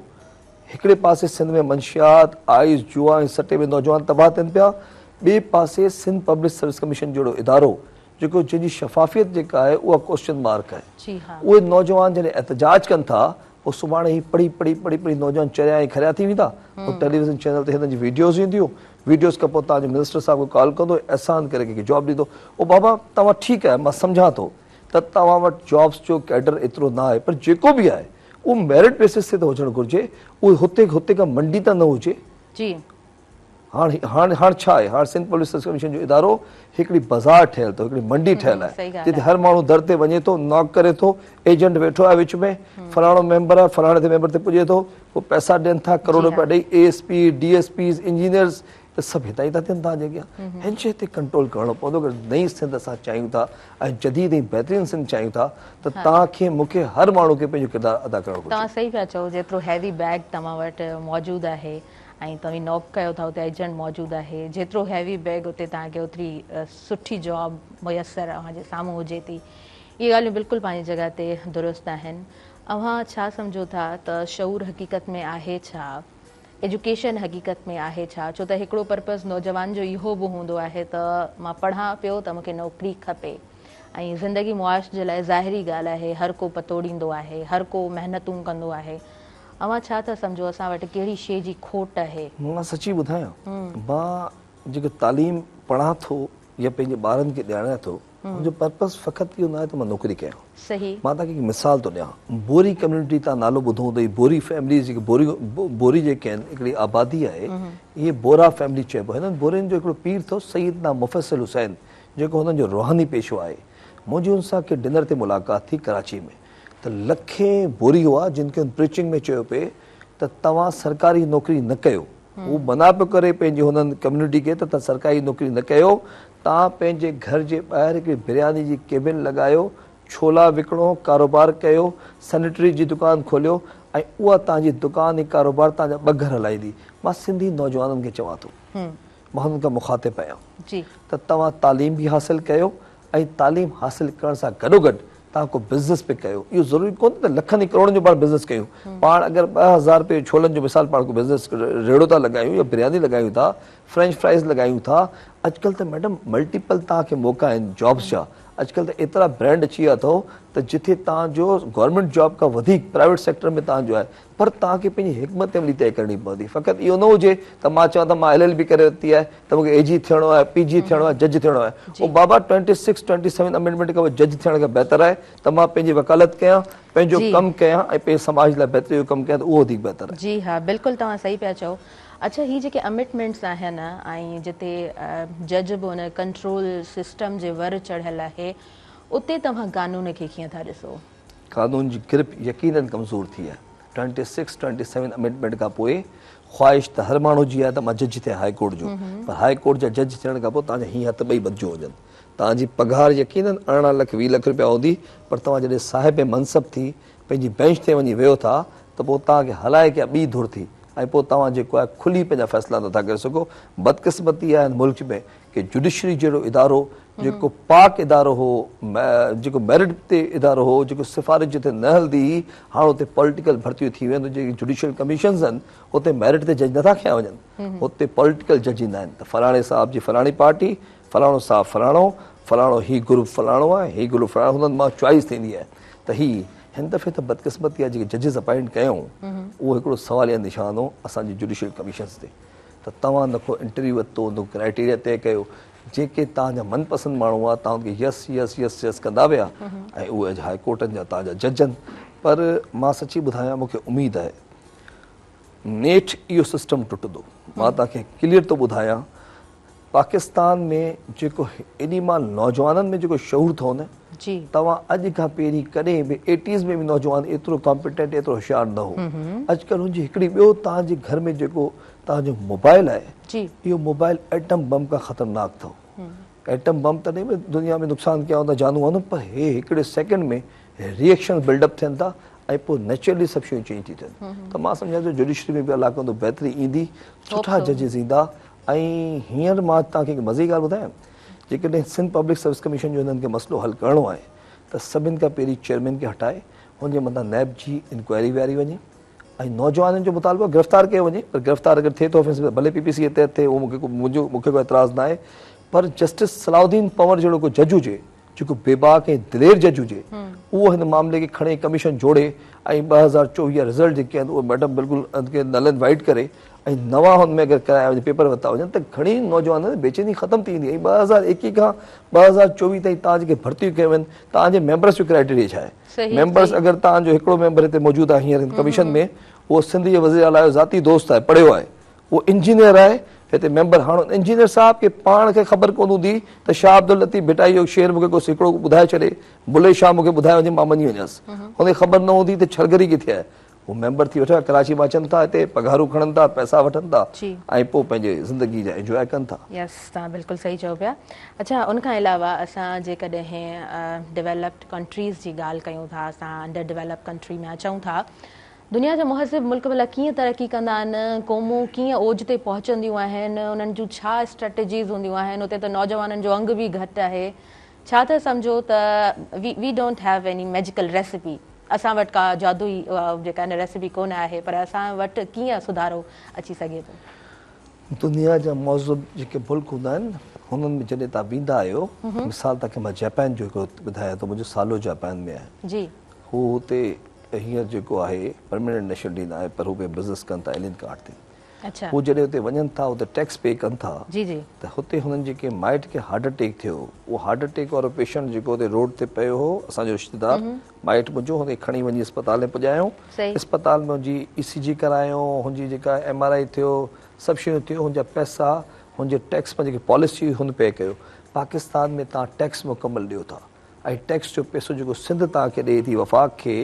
हिकिड़े पासे सिंध में मंशियात, आइस, जुआ ऐं सटे में नौजवान तबाह थियनि पिया, ॿिए पासे सिंध पब्लिक सर्विस कमीशन जहिड़ो इदारो जेको जंहिंजी शफ़ाफ़ियत जेका आहे उहा क्वेश्चन मार्क आहे। उहे नौजवान जॾहिं एहतजाज कनि था, पोइ सुभाणे ई पढ़ी पढ़ी पढ़ी पढ़ी नौजवान चरिया ऐं खरिया थी वेंदा। पोइ टेलीविज़न चैनल ते हिननि जी वीडियोज़ ईंदियूं, वीडियोज़ खां पोइ तव्हांजो मिनिस्टर साहिब खे कॉल कंदो, एहसान करे कंहिंखे जॉब ॾींदो। ओ बाबा, तव्हां ठीकु आहे, मां सम्झां थो त तव्हां वटि जॉब्स जो कैडर एतिरो न आहे, पर जेको बि आहे उहो मेरिट बेसिस ते त हुजणु घुरिजे। उहो हुते खां मंडी त न हुजे। हाणे छा आहे? हाणे सिंध पब्लिक सर्विस कमीशन जो इदारो हिकिड़ी बाज़ार ठहियलु अथव, हिकिड़ी मंडी ठहियलु आहे जिते हर माण्हू दर ते वञे थो, नॉक करे थो, एजेंट वेठो आहे विच में, फलाणो मेंबर आहे, फलाणे ते मेंबर ते पुॼे थो, पोइ पैसा ॾियनि था करोड़ रुपया ॾेई। ASP, DSPs, इंजीनियर्स त सभु हितां ई था थियनि तव्हांजे अॻियां। हिन शइ ते कंट्रोल करिणो पवंदो। अगरि नई सिंध असां चाहियूं था ऐं जदीद ऐं बहितरीन सिंध चाहियूं था त तव्हांखे मूंखे हर माण्हू खे पंहिंजो किरदारु अदा करणो घुरिजे। तव्हां सही पिया चओ, जेतिरो हैवी बैग तव्हां वटि मौजूदु आहे ऐं तव्हां नॉक कयो था उते एजेंट मौजूदु आहे, जेतिरो हैवी बैग उते तव्हांखे ओतिरी सुठी जॉब मुयसरु तव्हांजे साम्हूं हुजे थी। इहे ॻाल्हियूं बिल्कुलु पंहिंजी जॻह ते दुरुस्त आहिनि। अव्हां छा सम्झो था त शऊर हक़ीक़त में आहे छा, एजुकेशन हक़ीक़त में आहे छा? छो त हिकिड़ो पर्पज़ नौजवान जो इहो बि हूंदो आहे त मां पढ़ां पियो त मूंखे नौकिरी खपे, ऐं ज़िंदगी मुआश जे लाइ ज़ाहिरी ॻाल्हि आहे, हर को पतोड़ींदो आहे, हर को महिनतूं कंदो आहे। अव्हां छा था सम्झो असां वटि कहिड़ी शइ जी खोट आहे? मां सची ॿुधायां, मां जेको तालीम पढ़ां थो या पंहिंजे ॿारनि खे ॾियारां थो, मुंहिंजो पर्पज़ फ़क़ति इहो न आहे त मां नौकिरी कयां। सही। मां तव्हांखे हिकु मिसाल थो ॾियां। बोरी कम्यूनिटी तव्हां नालो ॿुधो हूंदो, बोरी फैमिली जेके बोरी जेके आहिनि, हिकिड़ी आबादी आहे, इहे बोरा फैमिली चइबो। हिननि बोरियुनि जो हिकिड़ो पीर थो सईदना मुफ़स्सिल हुसैन, जेको हुननि जो रूहानी पेशो आहे। मुंहिंजी हुन सां कंहिं डिनर ते मुलाक़ात थी कराची में, त लखे बोरी हुआ जिन खे प्रीचिंग में चयो पिए त तव्हां सरकारी नौकिरी न कयो। हू मना पियो करे पंहिंजी हुननि कम्यूनिटी खे त तव्हां सरकारी नौकिरी न कयो, तव्हां पंहिंजे घर जे ॿाहिरि हिकिड़ी बिरयानी जी केबिन लॻायो, छोला विकिणो, कारोबार कयो, सैनिटरी जी दुकान खोलियो, ऐं उहा तव्हांजी दुकान ऐं कारोबार तव्हांजा ॿ घर हलाईंदी। मां सिंधी नौजवाननि खे चवां थो, मां हुननि खां मुखातिब आहियां त तव्हां तालीम बि हासिलु कयो, ऐं तालीम हासिलु करण सां गॾोगॾु तव्हां को बिज़नेस बि कयो। इहो ज़रूरी कोन्हे त लखनि ई करोड़नि जो पाण बिज़नेस कयूं। पाण अगरि 2000 रुपए छोलनि जो मिसाल पाण को बिज़नेस रेड़ो था लॻायूं या बिरयानी लॻायूं था, फ्रेंच फ्राइज़ लॻायूं था, अॼुकल्ह त मैडम मल्टीपल तव्हांखे मौक़ा आहिनि जॉब्स जा। अॼुकल्ह त एतिरा ब्रांड अची विया अथव त जिथे तव्हांजो गवर्नमेंट जॉब खां वधीक प्राइवेट सेक्टर में तव्हांजो आहे, पर तव्हांखे पंहिंजी हिकमत अमली तय करणी पवंदी। फ़क़ति इहो न हुजे त मां चवां त मां LLB करे वरिती आहे त मूंखे AG थियणो आहे, PG थियणो आहे, जज थियणो आहे। उहो बाबा 26, 27 अमेंडमेंट खां जज थियण खां बहितर आहे त मां पंहिंजी वकालत कयां, पंहिंजो कमु कयां ऐं पंहिंजे समाज लाइ बहितरी जो कमु कयां, त उहो वधीक बहितर आहे। जी हा, बिल्कुलु तव्हां सही पिया चओ। अच्छा, ही जेके अमिटमेंट्स आहिनि ऐं जिते जज बि हुन कंट्रोल सिस्टम जे वर चढ़ियल आहे, उते तव्हां कानून खे कीअं था ॾिसो? कानून जी ग्रिप यकीनन कमज़ोर थी आहे। 26, 27 अमेंडमेंट खां पोइ ख़्वाहिश त हर माण्हू जी आहे त मां जज थियां हाई कोर्ट जो, पर हाई कोर्ट जा जज थियण खां पोइ तव्हांजा हीअं हथ ॿई बदिजो वञनि। तव्हांजी पघार यकीनन 18 लख 20 लख रुपया हूंदी, पर तव्हां जॾहिं साहिब मनसब थी पंहिंजी बेंच ते वञी वियो था त पोइ तव्हांखे हलाए क्या ॿी धुर थी, ऐं पोइ तव्हां जेको आहे खुली पंहिंजा फ़ैसिला नथा करे सघो। बदकिस्मती आहे मुल्क में कि जुडिशरी जहिड़ो इदारो जेको पाक इदारो हो, जेको मेरिट ते इदारो हो, जेको सिफ़ारिश जिते न हलंदी हुई, हाणे हुते पॉलिटिकल भर्तियूं थी वेंदियूं। जेकी जुडिशियल कमीशन्स आहिनि हुते मेरिट ते जज नथा खया वञनि, हुते पॉलिटिकल जज ईंदा आहिनि त फलाणे साहिब जी फलाणी पार्टी, फलाणो साहिब फलाणो, फलाणो ही ग्रुप फलाणो आहे, ही ग्रुप फलाणो, हुननि मां चॉइस थींदी आहे। त हिन दफ़े त बदकिस्मती आहे जेके जजिस अपॉइंट कयूं, उहो हिकिड़ो सवालिया निशान हो असांजी जुडिशियल कमीशन्स ते। त तव्हां न को इंटरव्यू वरितो, न क्राइटेरिया तय कयो, जेके तव्हांजा मनपसंदि माण्हू हुआ तव्हां उनखे यस यस यस यस कंदा विया, ऐं उहे अॼु हाई कोर्टनि जा तव्हांजा जज आहिनि। पर मां सची ॿुधायां, मूंखे उमेद आहे नेठ इहो सिस्टम टुटंदो। मां तव्हांखे क्लियर थो ॿुधायां, पाकिस्तान में जेको एॾी महिल नौजवाननि में जेको शऊर थो न, तव्हां अॼु खां पहिरीं कॾहिं बि 80s में बि नौजवान एतिरो कॉम्पिटेंट, एतिरो होशियारु न हो। अॼुकल्ह हुनजी हिकिड़ी ॿियो तव्हांजे घर में जेको तव्हांजो मोबाइल आहे, इहो मोबाइल एटम बम खां ख़तरनाक अथव। एटम बम तॾहिं बि दुनिया में नुक़सानु कया हूंदा, जानू हूंदा, पर हे हिकिड़े सेकेंड में रिएक्शन बिल्डअप थियनि था ऐं पोइ नेचुरली सभु शयूं चेंज थी थियनि। त मां सम्झां थो जुडिशरी में बि अलाह कंदो बहितरी ईंदी, सुठा जजिस ईंदा। ऐं हींअर मां तव्हांखे हिकु मज़े जी ॻाल्हि ॿुधायां, जेकॾहिं सिंध पब्लिक सर्विस कमीशन जो हिननि खे मसइलो हल करिणो आहे त सभिनि खां पहिरीं चेयरमैन खे हटाए हुनजे मथां नैब जी इंक्वायरी विहारी वञे, ऐं नौजवाननि जो मुतालबो गिरफ़्तार कयो वञे। पर गिरफ़्तार अगरि थिए थो ऑफिस में, भले PPC जे तहत थिए, उहो मूंखे कोई एतिराज़ न आहे, पर जस्टिस सलाउद्दीन पंवर जहिड़ो को जज हुजे जेको बेबाक ऐं दिलेर जज हुजे, उहो हिन मामले खे खणे कमीशन जोड़े ऐं 2024 रिज़ल्ट जेके आहिनि उहे मैडम बिल्कुलु नल एंड वाइट करे ऐं नवां हुन में अगरि कराया वञे, पेपर वरिता वञनि, त घणी नौजवान बेचैनी ख़तमु थी वेंदी। ऐं 2021 खां 2024 ताईं तव्हां जेके भर्तियूं कयूं आहिनि, तव्हांजे मेंबर्स जो क्राइटेरिया छा आहे? मेंबर्स अगरि तव्हांजो हिकिड़ो मेंबर हिते मौजूदु आहे हींअर कमीशन में, उहो सिंध जे वज़ीर आला जो ज़ाती दोस्त आहे, पढ़ियो आहे, उहो इंजीनियर आहे हिते मेंबर। हाणे इंजीनियर साहब खे पाण खे ख़बर कोन हूंदी त शाह अब्दुल लतीफ़ भिटाई जो शेर मूंखे को हिकिड़ो ॿुधाए छॾे, बुले शाह मूंखे ॿुधाए वञे, मां मञी वञासि। हुनखे ख़बर न हूंदी त छरगरी किथे आहे। वो मेंबर थी वेठा, कराची में अचनि था, हिते पघारूं खणनि था, पैसा वठनि था, ऐं पोइ पंहिंजे ज़िंदगी जा एंजॉय कनि था। यस, तव्हां बिल्कुलु सही चओ पिया। अच्छा, उनखां अलावा असां जेकॾहिं डेवलप्ड कंट्रीज़ जी ॻाल्हि कयूं था, असां अंडर डेवलप कंट्री में अचूं था, दुनिया जा मुहज़िब मुल्क भला कीअं तरक़ी कंदा आहिनि, क़ौमूं कीअं ओज ते पहुचंदियूं आहिनि, उन्हनि जूं छा स्ट्रेटजीज़ हूंदियूं आहिनि, उते त नौजवाननि जो अंग बि घटि आहे। छा त सम्झो त we don't have any magical recipe असां वटि का जादुई जेका आहिनि रेसिपी कोन आहे, पर असां वटि कीअं सुधारो अची सघे थो? दुनिया जा मौजूद जेके मुल्क हूंदा आहिनि हुननि में जॾहिं तव्हां बींदा आहियो, मिसाल तव्हांखे मां जापान जो हिकिड़ो ॿुधायां थो, मुंहिंजो सालो जापान में आहे। जी। हू हुते हींअर जेको आहे परमानेंट नेशनलिटी न आहे, पर हू बिज़नेस कनि था एलियन कार्ड ते। अच्छा। हू जॾहिं हुते वञनि था, हुते टैक्स पे कनि था, जी जी। त हुते हुननि जेके माइट खे हार्ट अटैक थियो, उहो हार्ट अटैक वारो पेशेंट जेको हुते रोड ते पियो हो, असांजो रिश्तेदार माइट मुंहिंजो, हुनखे खणी वञी अस्पताल में पुॼायूं। अस्पताल में हुनजी ECG करायूं, हुनजी जेका MRI थियो, सभु शयूं थियो, हुनजा पैसा, हुनजे टैक्स में जेकी पॉलिसी हुन पे कयो। पाकिस्तान में तव्हां टैक्स मुकमल ॾियो था, ऐं टैक्स जो पैसो जेको सिंध तव्हांखे ॾिए थी वफ़ाक़ खे,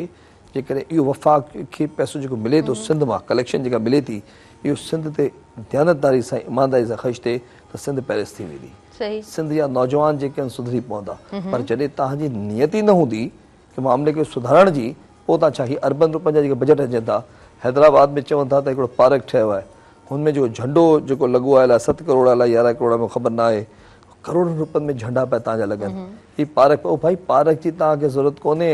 जेकॾहिं इहो वफ़ाक़ खे पैसो जेको मिले थो सिंध मां, कलेक्शन जेका मिले थी, इहो सिंध ते दयानतदारी सां ईमानदारी सां ख़र्च थिए त सिंध पैरिस थी वेंदी। सही। सिंध जा नौजवान जेके आहिनि सुधरी पवंदा, पर जॾहिं तव्हांजी नियत ई न हूंदी कि मामले खे सुधारण जी, पोइ तव्हां छा ही अर्बन रुपनि जा जेके बजट अचनि था, हैदराबाद में चवनि था त हिकिड़ो पार्क ठहियो आहे, हुनमें जो झंडो जेको लॻो आहे अलाए 7 करोड़ अलाए 11 करोड़ में ख़बर न आहे, करोड़नि रुपयनि में झंडा पिया तव्हांजा लॻनि। हीअ पार्क, ओ भाई पार्क जी तव्हांखे ज़रूरत कोन्हे,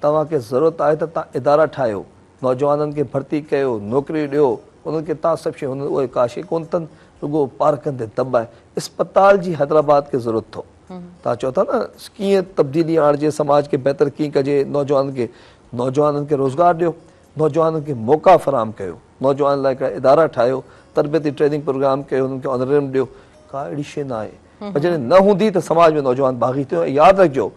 तव्हांखे ज़रूरत आहे त तव्हां इदारा ठाहियो, नौजवाननि खे भर्ती कयो, नौकिरी ॾियो, उन्हनि खे तव्हां सभु शयूं, उहे का शइ कोन अथनि, रुॻो पार्कनि ते दॿ आहे। इस्पताल जी हैदराबाद खे ज़रूरत अथव। तव्हां चओ था न कीअं तब्दीली आणिजे, समाज खे बहितर कीअं कजे, नौजवाननि खे रोज़गार ॾियो, नौजवाननि खे मौक़ा फ़राहम कयो, नौजवान लाइ हिकिड़ा इदारा ठाहियो, तरबियती ट्रेनिंग प्रोग्राम कयो, हुननि खे ऑनरेरियम ॾियो, का अहिड़ी शइ न आहे। पर जॾहिं न हूंदी त समाज में नौजवान बाग़ी थियो। ऐं यादि रखिजो,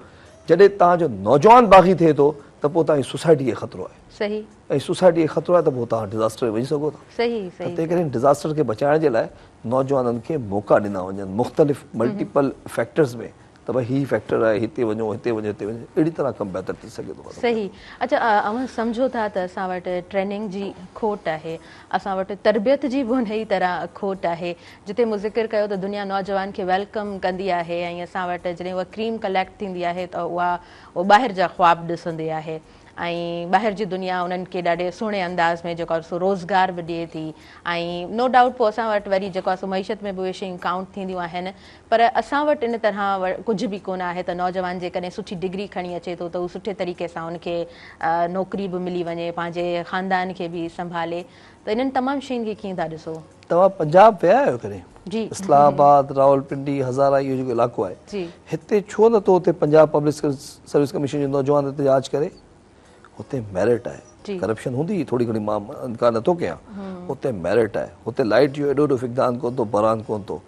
जॾहिं तव्हांजो नौजवान बाग़ी थिए थो त पोइ तव्हांजी सोसाइटी खे ख़तरो आहे। सही। ऐं सोसाइटी खे ख़तरो आहे त पोइ तव्हां डिज़ास्टर में वञी सघो था। सही सही। तंहिं करे डिज़ास्टर खे बचाइण जे लाइ नौजवाननि खे मौक़ा ॾिना वञनि, मुख़्तलिफ़ मल्टीपल फैक्टर्स में, त भई हीअ फैक्टर आहे, हिते वञो, हिते वञो, हिते वञो, अहिड़ी तरह कमु बहितर थी सघे थो। सही। अच्छा, अव्हां सम्झो था त असां वटि ट्रेनिंग जी खोट आहे, असां वटि तरबियत जी बि उन ई तरह खोट आहे। जिते मूं ज़िक्र कयो त दुनिया नौजवान खे वेलकम कंदी आहे, ऐं असां वटि जॾहिं उहा क्रीम कलेक्ट थींदी आहे त उहा ॿाहिरि जा ख्वाब ॾिसंदी आहे, ऐं ॿाहिरि जी दुनिया उन्हनि खे ॾाढे सुहिणे अंदाज़ में जेको आहे सो रोज़गार बि ॾिए थी। ऐं नो डाउट पोइ असां वटि वरी जेको आहे सो मईशत में बि उहे शयूं काउंट थींदियूं आहिनि, पर असां वटि इन तरह कुझु बि कोन आहे त नौजवान जेकॾहिं सुठी डिग्री खणी अचे थो त उहो सुठे तरीक़े सां उनखे नौकिरी बि मिली वञे, पंहिंजे ख़ानदान खे बि संभाले। त इन्हनि तमामु शयुनि खे कीअं था ॾिसो? तव्हां पंजाब विया आहियो कॾहिं? जी। इस्लामाबाद, रावलपिंडी, हज़ारा, इहो जेको इलाइक़ो आहे, जी, हिते छो नथो हुते पंजाब पब्लिक सर्विस कमीशन जो नौजवान हिते जांच करे? हुते मेरिट आहे। करप्शन हूंदी थोड़ी घणी, मां इनकार नथो कयां, हुते मेरिट आहे। हुते लाइट जो एॾो एॾो फिकदान कोन थो, बरान कोन थो।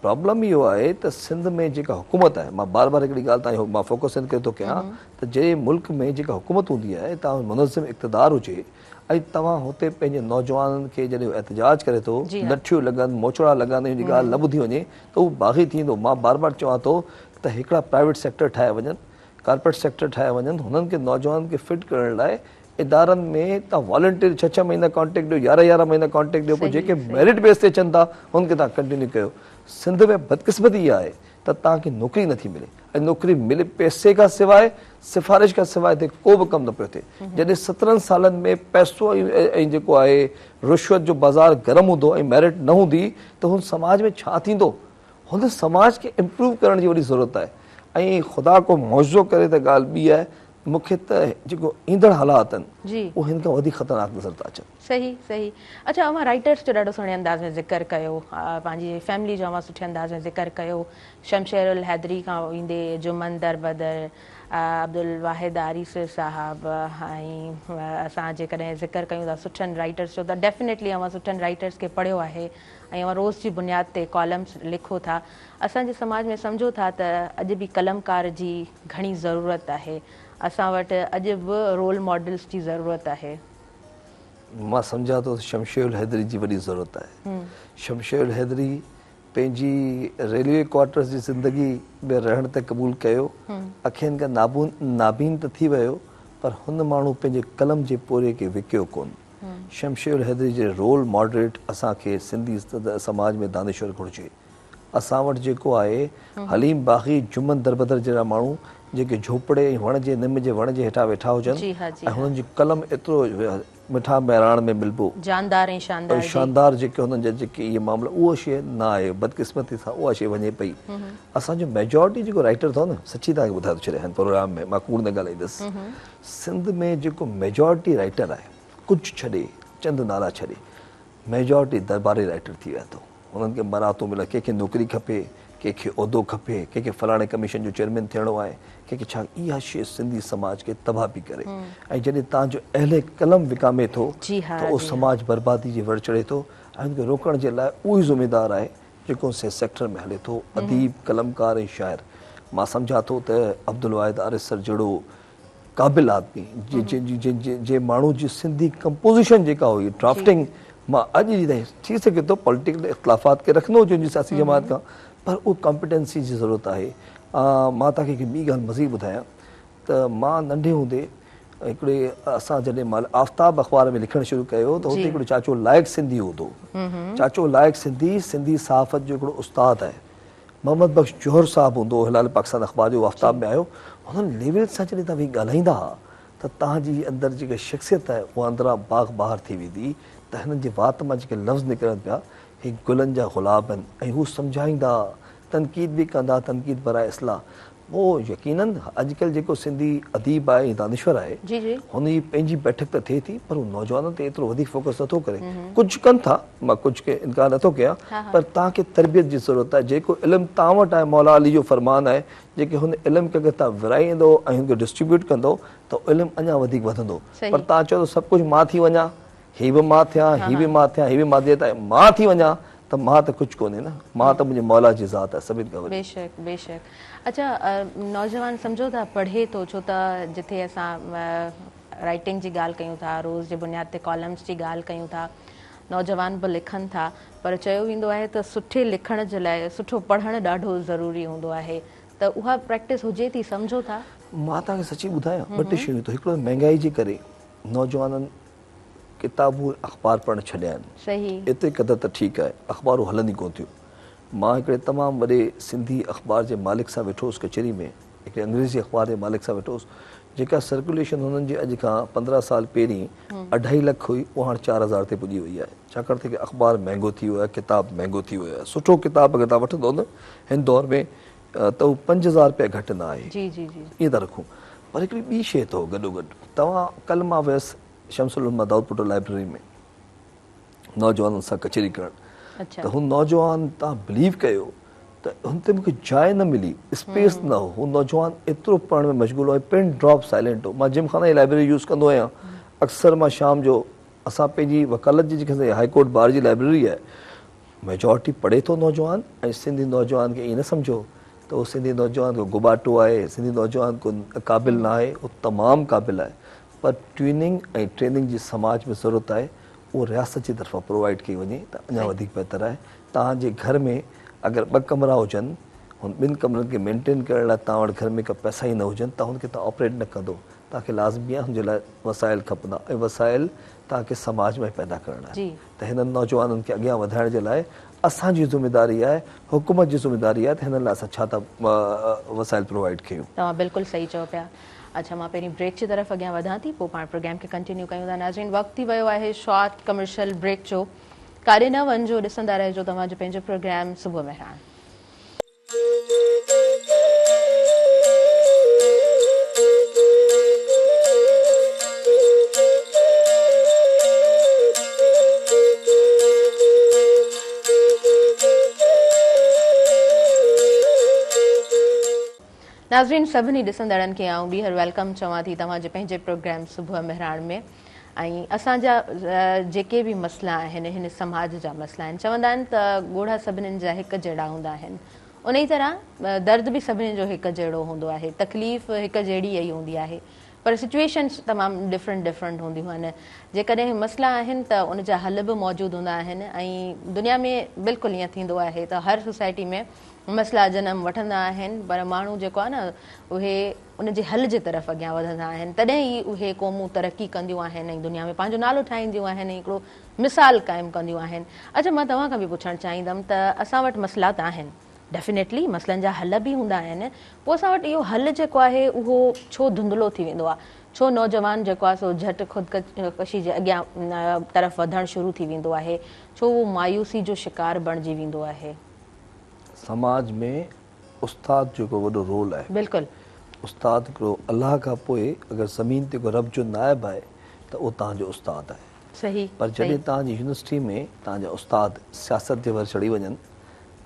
प्रॉब्लम इहो आहे त सिंध में जेका हुकूमत आहे, मां बार बार हिकिड़ी ॻाल्हि ताईं मां फोकस इन करे थो कयां त जंहिं मुल्क में जेका हुकूमत हूंदी आहे, तव्हां मुनज़िम इक़्तिदार हुजे, ऐं तव्हां हुते पंहिंजे नौजवाननि खे जॾहिं एहतजाज करे थो, लठियूं लॻनि, मोचड़ा लॻनि, हिन ॻाल्हि न ॿुधी वञे त उहो बाग़ी थींदो। मां बार बार चवां थो त हिकिड़ा प्राइवेट सेक्टर ठाहे वञनि, कॉर्पोरेट सेक्टर ठाहे वञनि, हुननि खे नौजवाननि खे फिट करण लाइ इदारनि में तव्हां वॉलंटियर 6-6 महीना कॉन्टेक्ट ॾियो, 11-11 महीना कॉन्टेक्ट ॾियो, पोइ जेके मेरिट बेस ते अचनि था हुनखे तव्हां कंटिन्यू कयो। सिंध में बदकिस्मती इहा आहे त तव्हांखे नौकिरी नथी मिले, ऐं नौकिरी मिले पैसे खां सवाइ, सिफ़ारिश खां सवाइ हिते को बि कमु न पियो थिए। जॾहिं 17 सालनि में पैसो ऐं जेको आहे रिश्वत जो बाज़ार गरम हूंदो ऐं मेरिट न हूंदी त हुन समाज में छा थींदो? हुन समाज खे इम्प्रूव करण जी वॾी ज़रूरत आहे। ऐं ख़ुदा को मौजो करे त ॻाल्हि ॿी आहे, मूंखे त जेको ईंदड़ हालात आहिनि उहे हिन खां वधीक ख़तरनाक नज़र था अचनि। सही सही। अच्छा, अव्हां राइटर्स जो ॾाढो सुहिणे अंदाज़ में ज़िक्र कयो, पंहिंजी फैमिली जो अव्हां सुठे अंदाज़ में ज़िक्र कयो, शमशेर उल हैदरी खां ईंदे जुमन दरबदर, अब्दुल वाहिद आरिफ़ साहब, ऐं असां जेकॾहिं ज़िक्र कयूं था सुठनि राइटर्स जो त डेफिनेटली अव्हां सुठनि राइटर्स खे पढ़ियो आहे, ऐं अव्हां रोज़ जी बुनियाद ते कॉलम्स लिखो था। असांजे समाज में सम्झो था त अॼु बि कलमकार जी घणी ज़रूरत आहे, असां वटि अॼु बि रोल मॉडल्स जी ज़रूरत आहे। मां सम्झां थो शमशेर उल हैदरी जी वॾी ज़रूरत आहे। शमशेर उल हैदरी पंहिंजी रेलवे क्वार्टर्स जी ज़िंदगी में रहण त क़बूल कयो, अखियुनि खां नाबीन त थी वियो, पर हुन माण्हू पंहिंजे कलम जे पोरे खे विकियो कोन। शमशेर उल हैदरी जे रोल मॉडरेट असांखे सिंधी समाज में दानिश्वर घुरिजे। असां वटि जेको आहे हलीम बाग़ी, जुमन दरबदर जहिड़ा माण्हू जेके झोपड़े ऐं वण जे निम जे वण जे हेठां वेठा हुजनि, ऐं हुननि जी कलम एतिरो मिठा बहिराण में मिलबो जानदार ऐं शानदार जी। शानदार जेके हुननि जा जेके इहे मामला उहा शइ न आहे बदकिस्मती सां उहा शइ वञे पई असांजो मेजॉरिटी जेको राइटर अथव न सची तव्हांखे ॿुधाए थो छॾियां हिन प्रोग्राम में मां कूड़ न ॻाल्हाईंदुसि सिंध में जेको मेजॉरिटी राइटर आहे कुझु छॾे चंद नाला छॾे मेजॉरिटी दरबारी राइटर थी विया अथव हुननि खे मरातो मिले कंहिंखे नौकिरी खपे कंहिंखे उहिदो खपे कंहिंखे फलाणे कमीशन जो चेयरमैन थियणो आहे कंहिंखे छा इहा शइ सिंधी समाज खे तबाह पई करे ऐं जॾहिं तव्हांजो अहले कलम विकामे थो जी हा, त उहो समाज बर्बादी जे वर चढ़े थो ऐं हुनखे रोकण जे लाइ उहो ई ज़िम्मेदार आहे जेको सेक्टर में हले थो अदीब कलमकार ऐं शाइर मां सम्झां थो त अब्दुल वाहिद आरिसर जहिड़ो क़ाबिल आदमी जे माण्हू जी सिंधी कंपोज़िशन जेका हुई ड्राफ्टिंग मां अॼु जी ताईं थी सघे थो पॉलिटिकल इख़्तिलाफ़ात खे रखंदो हुजे उनजी सियासी जमात खां पर उहो कॉम्पिटेंसी जी ज़रूरत आहे मां तव्हांखे हिकु ॿी ॻाल्हि मज़ीद ॿुधायां त मां नंढे हूंदे हिकिड़े असां जॾहिं महिल आफ्ताब अख़बार में लिखणु शुरू कयो त हुते हिकिड़ो चाचो लाइक़ सिंधी हूंदो चाचो लाइक़ सिंधी सहाफ़त जो हिकिड़ो उस्तादु आहे मोहम्मद बख़्श जौहर साहिबु हूंदो हिलाल पाकिस्तान अख़बार जो आफ्ताब में आयो हुननि लेवल सां जॾहिं तव्हां वेही ॻाल्हाईंदा हुआ त तव्हांजी अंदरि जेका शख़्सियत आहे उहा अंदरां बाग़ बहार थी वेंदी त हिननि जे वात मां जेके लफ़्ज़ निकिरनि पिया हे गुलनि जा गुलाब आहिनि ऐं हू सम्झाईंदा तनक़ीद बि कंदा तनक़ीद बराए इस्लाह पोइ यकीनन अॼुकल्ह जेको सिंधी अदीब आहे दानिश्वर आहे हुनजी पंहिंजी बैठक त थिए थी पर हू नौजवाननि ते एतिरो वधीक फोकस नथो करे कुझु कनि था मां कुझु खे इनकार नथो कयां पर तव्हांखे तरबियत जी ज़रूरत आहे जेको इल्मु तव्हां वटि आहे मौला अली जो फरमान आहे जेके हुन इल्मु खे अगरि तव्हां विराईंदो ऐं हुनखे डिस्ट्रीब्यूट कंदो त इल्मु अञा वधीक वधंदो पर तव्हां चओ त सभु कुझु मां थी वञा ही बि मां थियां ही बि मां थियां ही बि मां थिए त मां थी वञा त मां त कुझु कोन्हे न मां त मुंहिंजे मौला जी ज़ात आहे सभिनि खां वॾी बेशक बेशक अच्छा नौजवान सम्झो था पढ़े थो छो त जिथे असां राइटिंग जी ॻाल्हि कयूं था रोज़ जे बुनियाद ते कॉलम्स जी ॻाल्हि कयूं था नौजवान बि लिखनि था पर चयो वेंदो आहे त सुठे लिखण जे लाइ सुठो पढ़णु ॾाढो ज़रूरी हूंदो आहे त उहा प्रैक्टिस हुजे थी सम्झो था मां तव्हांखे सची ॿुधायां ॿ टे शयूं त हिकिड़ो महांगाई जे करे नौजवाननि किताबूं अख़बार पढ़णु छॾिया आहिनि सही एतिरे क़दुरु त ठीकु आहे अख़बारूं हलनि ई कोन थियूं मां हिकिड़े तमामु वॾे सिंधी अख़बार जे मालिक सां वेठो हुउसि कचहरी में हिकिड़े अंग्रेज़ी अख़बार जे मालिक सां वेठो हुउसि जेका सर्कुलेशन हुननि जी अॼु खां 15 साल पहिरीं 2.5 लख हुई उहा हाणे 4,000 ते पुॼी वई आहे छाकाणि त अख़बार महांगो थी वियो आहे किताबु महांगो थी वियो आहे सुठो किताबु अगरि तव्हां वठंदो न हिन दौर में त उहो 5,000 रुपया घटि न आहे ईअं था रखूं पर हिकिड़ी ॿी शइ अथव गॾोगॾु तव्हां कल्ह मां वियुसि शमसुल उलमा दाऊदपुर लाइब्रेरी में नौजवाननि सां कचहरी करणु त हू नौजवान तव्हां बिलीव कयो त हुन ते मूंखे जाइ न मिली स्पेस न हो हू नौजवान एतिरो पढ़ण में मशगूल हो पिन ड्रॉप साइलेंट हो मां जिमखाना जी लाइब्रेरी यूज़ कंदो आहियां अक्सर मां शाम जो असां पंहिंजी वकालत जी जेके हाईकोर्ट बार जी लाइब्रेरी आहे मेजॉरिटी पढ़े थो नौजवान ऐं सिंधी नौजवान खे ईअं न सम्झो त उहो सिंधी नौजवान को गुबाटो आहे सिंधी नौजवान को क़ाबिल न आहे उहो तमामु क़ाबिल आहे पर ट्यूनिंग ऐं ट्रेनिंग जी समाज में ज़रूरत आहे उहो रियासत जी तरफ़ां प्रोवाइड कई वञे त अञा वधीक बहितर आहे तव्हांजे घर में अगरि 2 कमरा हुजनि हुन 2 कमरनि खे मेंटेन करण लाइ तव्हां वटि घर में का पैसा ई न हुजनि त हुनखे तव्हां ऑपरेट न कंदो तव्हांखे लाज़मी आहे हुनजे लाइ वसाइल खपंदा ऐं वसाइल तव्हांखे समाज में पैदा करणा आहे त हिननि नौजवाननि खे अॻियां वधाइण जे लाइ असांजी ज़िमेदारी आहे हुकूमत जी ज़िमेदारी आहे त हिन लाइ असां छा था वसाइल प्रोवाइड कयूं तव्हां बिल्कुलु सही चओ पिया अच्छा मां पहिरीं ब्रेक जी तरफ़ अॻियां वधां थी पोइ पाण प्रोग्राम खे कंटिन्यू कयूं था नाज़रीन वक़्तु थी वियो आहे शॉर्ट कमर्शियल ब्रेक जो काॾे न वञिजो ॾिसंदा रहिजो तव्हांजो पंहिंजो प्रोग्राम सुबुह महिरान नाज़रीन सभिनी ॾिसंदड़नि खे आऊं ॿीहर वेलकम चवां थी तव्हांजे पंहिंजे प्रोग्राम सुबुह महिरान में ऐं असांजा जेके बि मसइला आहिनि हिन समाज जा मसइला आहिनि चवंदा आहिनि त ॻोढ़ा सभिनीनि जा हिकु जहिड़ा हूंदा आहिनि उन ई तरह दर्द बि सभिनीनि जो हिकु जहिड़ो हूंदो आहे तकलीफ़ हिकु जहिड़ी ई हूंदी आहे पर सिचुएशन्स तमामु डिफरेंट हूंदियूं आहिनि जेकॾहिं मसइला आहिनि त उन जा हल बि मौजूदु हूंदा आहिनि ऐं दुनिया में बिल्कुलु ईअं थींदो आहे त हर सोसाइटी में मसइला जनम वठंदा आहिनि पर माण्हू जेको आहे न उहे उन जे हल जे तरफ़ अॻियां वधंदा आहिनि तॾहिं ई उहे क़ौमूं तरक़ी कंदियूं आहिनि ऐं दुनिया में पंहिंजो नालो ठाहींदियूं आहिनि ऐं हिकिड़ो मिसाल क़ाइमु कंदियूं आहिनि अच्छा मां तव्हां खां बि पुछणु चाहींदमि त असां वटि मसइला त आहिनि डेफिनेटली मसइलनि जा हल बि हूंदा आहिनि पोइ असां वटि इहो हल जेको आहे उहो छो धुंधलो थी वेंदो आहे छो नौजवान जेको आहे सो झटि ख़ुदकशी जे अॻियां तरफ़ वधणु शुरू थी वेंदो आहे, छो उहो मायूसी जो शिकार बणिजी वेंदो आहे? समाज में उस्ताद जेको वॾो रोल आहे। बिल्कुलु। उस्ताद हिकिड़ो अलाह खां पोइ अगरि ज़मीन ते को रब जो नाइब आहे त उहो तव्हांजो उस्ताद आहे। सही। पर जॾहिं तव्हांजी यूनिवर्सिटी में तव्हांजा उस्ताद सियासत जे वर चढ़ी वञनि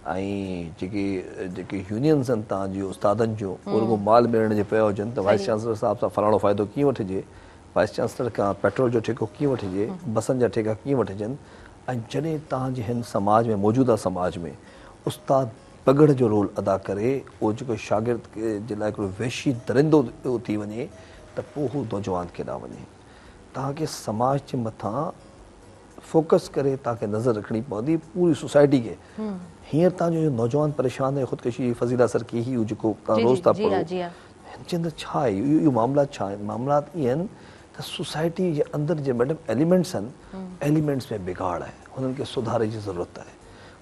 ऐं जेके यूनियन्स आहिनि तव्हांजी उस्तादनि जो रुॻो माल मिलण जे पिया हुजनि त वाइस चांसलर साहिब सां फलाणो फ़ाइदो कीअं वठिजे, वाइस चांसलर खां पेट्रोल जो ठेको कीअं वठिजे, बसनि जा ठेका कीअं वठिजनि। ऐं जॾहिं तव्हांजे हिन समाज में मौजूदा समाज में उस्ताद पगड़ जो रोल अदा करे उहो जेको शागिर्द जे लाइ हिकिड़ो वहशी दरिंदो थी वञे त पोइ हू नौजवान केॾांहुं वञे। तव्हांखे समाज जे मथां फोकस करे तव्हांखे नज़र रखणी पवंदी पूरी सोसाइटी खे। हींअर तव्हांजो नौजवान परेशान आहे ख़ुदकशी फज़ीला सर की ही जेको तव्हां रोज़ था पढ़ो, हिन जे अंदरि छा आहे, इहो मामलात छा आहिनि? मामलात इहे आहिनि त सोसाइटी जे अंदरि जे मैडम एलिमेंट्स आहिनि, एलिमेंट्स में बिगाड़ आहे, हुननि खे सुधारे जी ज़रूरत आहे।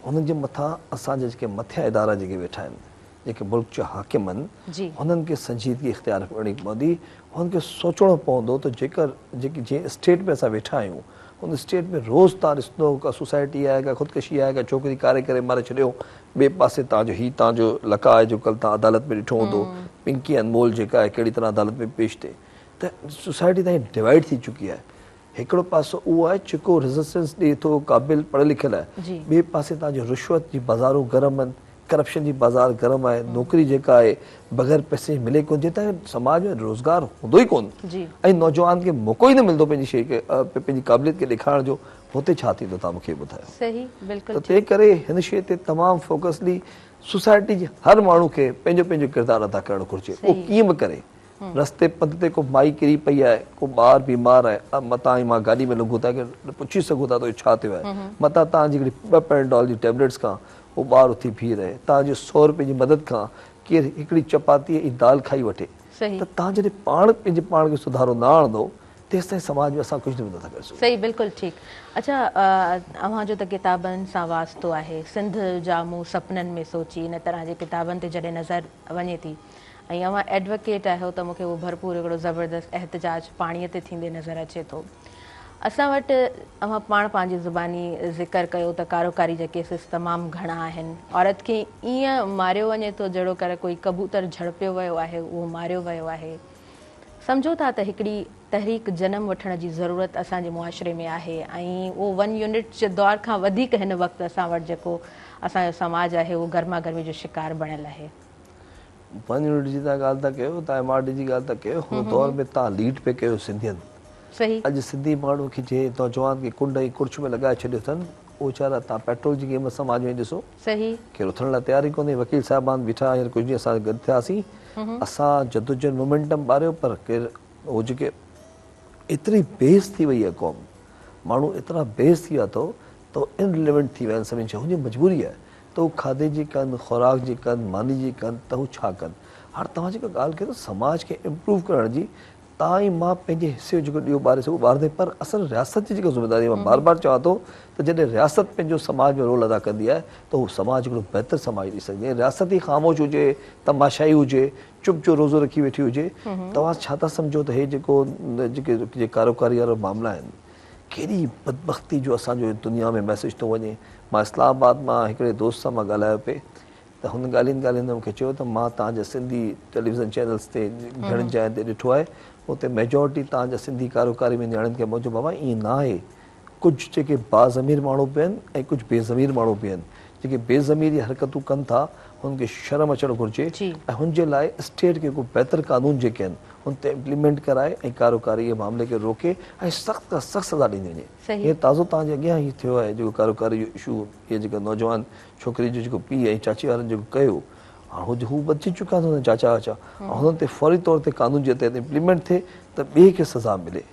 हुननि जे मथां असांजा जेके मथियां इदारा जेके वेठा आहिनि, जेके मुल्क जा हाकिम आहिनि, हुननि खे संजीदगी इख़्तियार करणी पवंदी। हुननि खे सोचणो पवंदो त जंहिं स्टेट में असां वेठा आहियूं हुन स्टेट में रोज़ तव्हां ॾिसंदो का सोसाइटी आहे, का ख़ुदकशी आहे, का छोकिरी कारे करे मारे छॾियो, ॿिए पासे तव्हांजो लका आहे जो कल्ह तव्हां अदालत में ॾिठो हूंदो, पिंकी अनमोल जेका आहे कहिड़ी तरह अदालत में पेश थिए। त सोसाइटी ताईं डिवाइड थी चुकी आहे। हिकिड़ो पासो उहो आहे जेको रेज़िस्टेंस ॾिए थो, क़ाबिल पढ़ियल लिखियल आहे, ॿिए पासे तव्हांजो रिश्वत जी बाज़ारूं गरम आहिनि, करप्शन जी बाज़ार गरम आहे, नौकिरी जेका आहे बग़ैर पैसे मिले कोन, जितां समाज में रोज़गार हूंदो ई कोन ऐं नौजवान खे मौक़ो ई न मिलंदो पंहिंजी शइ खे पंहिंजी क़ाबिलियत खे ॾेखारण जो, हुते छा थींदो तव्हां मूंखे ॿुधायो। सही, बिल्कुलु। त तंहिं करे हिन शइ ते तमामु फोकसली सोसाइटी जे हर माण्हू खे पंहिंजो पंहिंजो किरदारु अदा करणु घुरिजे। उहो कीअं बि करे, रस्ते पंध ते को माई किरी पई आहे, को ॿार बीमार आहे, मतां मां गाॾी में लंघूं था पुछी सघूं था त छा थियो आहे, मतां तव्हांजी हिकिड़ी 2 पैराडॉल जी टेबलेट्स खां उहो ॿारु उथी बीह रहे, तव्हांजे 100 रुपए जी मदद खां केरु हिकिड़ी चपाती ऐं दाल खाई वठे, त तव्हां जॾहिं पाण पंहिंजे पाण खे सुधारो न आणंदो तेसि ताईं समाज में असां कुझु न नथा करे सघूं। सही, बिल्कुलु ठीकु। अच्छा, अव्हांजो त किताबनि सां वास्तो आहे, सिंध जा मूं सपननि में सोची, इन तरह जे किताबनि ते जॾहिं नज़र वञे थी, ऐं अव्हां एडवोकेट आहियो त मूंखे उहो भरपूर हिकिड़ो ज़बरदस्त एहतजाज पाणीअ ते थींदे नज़र अचे थो। असां वटि अव्हां पाण पंहिंजी ज़ुबानी ज़िक्र कयो त कारोकारी जा केसिस तमामु घणा आहिनि, औरत खे ईअं मारियो वञे थो जहिड़ो करे कोई कबूतर झड़पियो वियो आहे, उहो मारियो वियो आहे। सम्झो था त हिकिड़ी तहरीक जनम वठण जी ज़रूरत असांजे मुआशिरे में आहे, ऐं उहो 1 यूनिट जे दौर खां वधीक हिन वक़्तु असां वटि जेको असांजो समाज आहे उहो गर्मा गर्मी जो शिकार बणियल आहे। 1 यूनिट जी तव्हां ॻाल्हि था कयो, तव्हां MRD जी ॻाल्हि था कयो, हुन दौर में तव्हां लीड पे कयो सिंधियनि। सही। अॼु सिंधी माण्हू खे जे नौजवान खे कुंड ऐं कुर्छ में लॻाए छॾियो अथनि, उहो वीचारा तव्हां पेट्रोल जी क़ीमत समाज में ॾिसो, सही, केरु उथण लाइ तयार ई कोन्हे। वकील साहिबान बीठा हींअर कुझु ॾींहं असां गॾु थियासीं, असां जदोजहद मोमेंटम ॿारियो, पर केरु उहो जेके एतिरी बेस थी वई आहे क़ौम, माण्हू एतिरा बेस थी विया अथव त उहो इनरिलेवेंट थी विया आहिनि सभिनी शइ, हुनजी मजबूरी आहे त उहो खाधे जी कनि, खुराक जी कनि, मानी जी कनि, त हू छा कनि। हाणे तव्हां जेका ॻाल्हि कयो समाज खे इम्प्रूव करण जी, तव्हां ई मां पंहिंजे हिसे जो जेको ॾियो ॿारे सघूं ॿारदे, पर असल रियासत जी जेका ज़िमेदारी मां बार बार चवां थो त जॾहिं रियासत पंहिंजो समाज में रोल अदा कंदी आहे त उहो समाज हिकिड़ो बहितर समाज ॾेई सघंदी आहे। रियासत ई ख़ामोश हुजे, तमाशाई हुजे, चुप जो रोज़ो रखी वेठी हुजे, तव्हां छा था सम्झो त हे जेके कारोकारी वारा मामला आहिनि, केॾी बदबख़्ती जो असांजो दुनिया में मैसेज थो वञे। मां इस्लामाबाद मां हिकिड़े दोस्त सां मां ॻाल्हायो पिए त हुन ॻाल्हियुनि मूंखे चयो त मां तव्हांजा सिंधी टेलीविज़न चैनल्स ते घणनि जॻहियुनि ते ॾिठो आहे, उते मेजॉरिटी तव्हांजा सिंधी कारोकारी में न्याणियुनि खे मौजूदु, बाबा ईअं न आहे, कुझु जेके बाज़मीर माण्हू बि आहिनि ऐं कुझु बेज़मीर माण्हू बि आहिनि। जेके बेज़मीरी हरकतूं कनि था हुनखे शर्म अचणु घुरिजे ऐं हुनजे लाइ स्टेट खे को बहितर कानून जेके आहिनि हुन ते इम्प्लीमेंट कराए ऐं कारोकारी मामले खे रोके ऐं सख़्त खां सख़्त सज़ा ॾींदी वञे। हीअं ताज़ो तव्हांजे अॻियां ई थियो आहे जेको कारोकारी जो इशू, इहे जेका नौजवान छोकिरी जो जेको पीउ ऐं चाची वारनि जेको कयो, हाणे हू बची चुका अथव चाचा वाचा, ऐं हुननि ते फौरी तौर ते कानून जे तहत इम्प्लीमेंट थिए त ॿिए खे सज़ा मिले।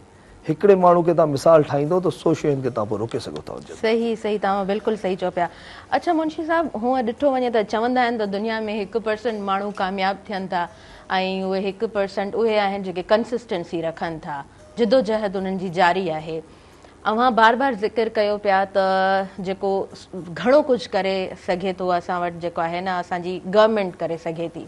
हिकिड़े माण्हू खे तव्हां मिसाल ठाहींदो त 100 शयुनि खे तव्हां पोइ रोके सघो था। सही सही, तव्हां बिल्कुलु सही चओ पिया। अच्छा मुंशी साहिबु, हूअं ॾिठो वञे त चवंदा आहिनि त दुनिया में 1% माण्हू कामयाबु थियनि था ऐं उहे 1% उहे आहिनि जेके कंसिस्टेंसी रखनि था, जिदोजहद उन्हनि जी जारी आहे। अव्हां बार बार ज़िक्र कयो पिया त जेको घणो कुझु करे सघे थो असां वटि जेको आहे न असांजी गवर्नमेंट करे सघे थी,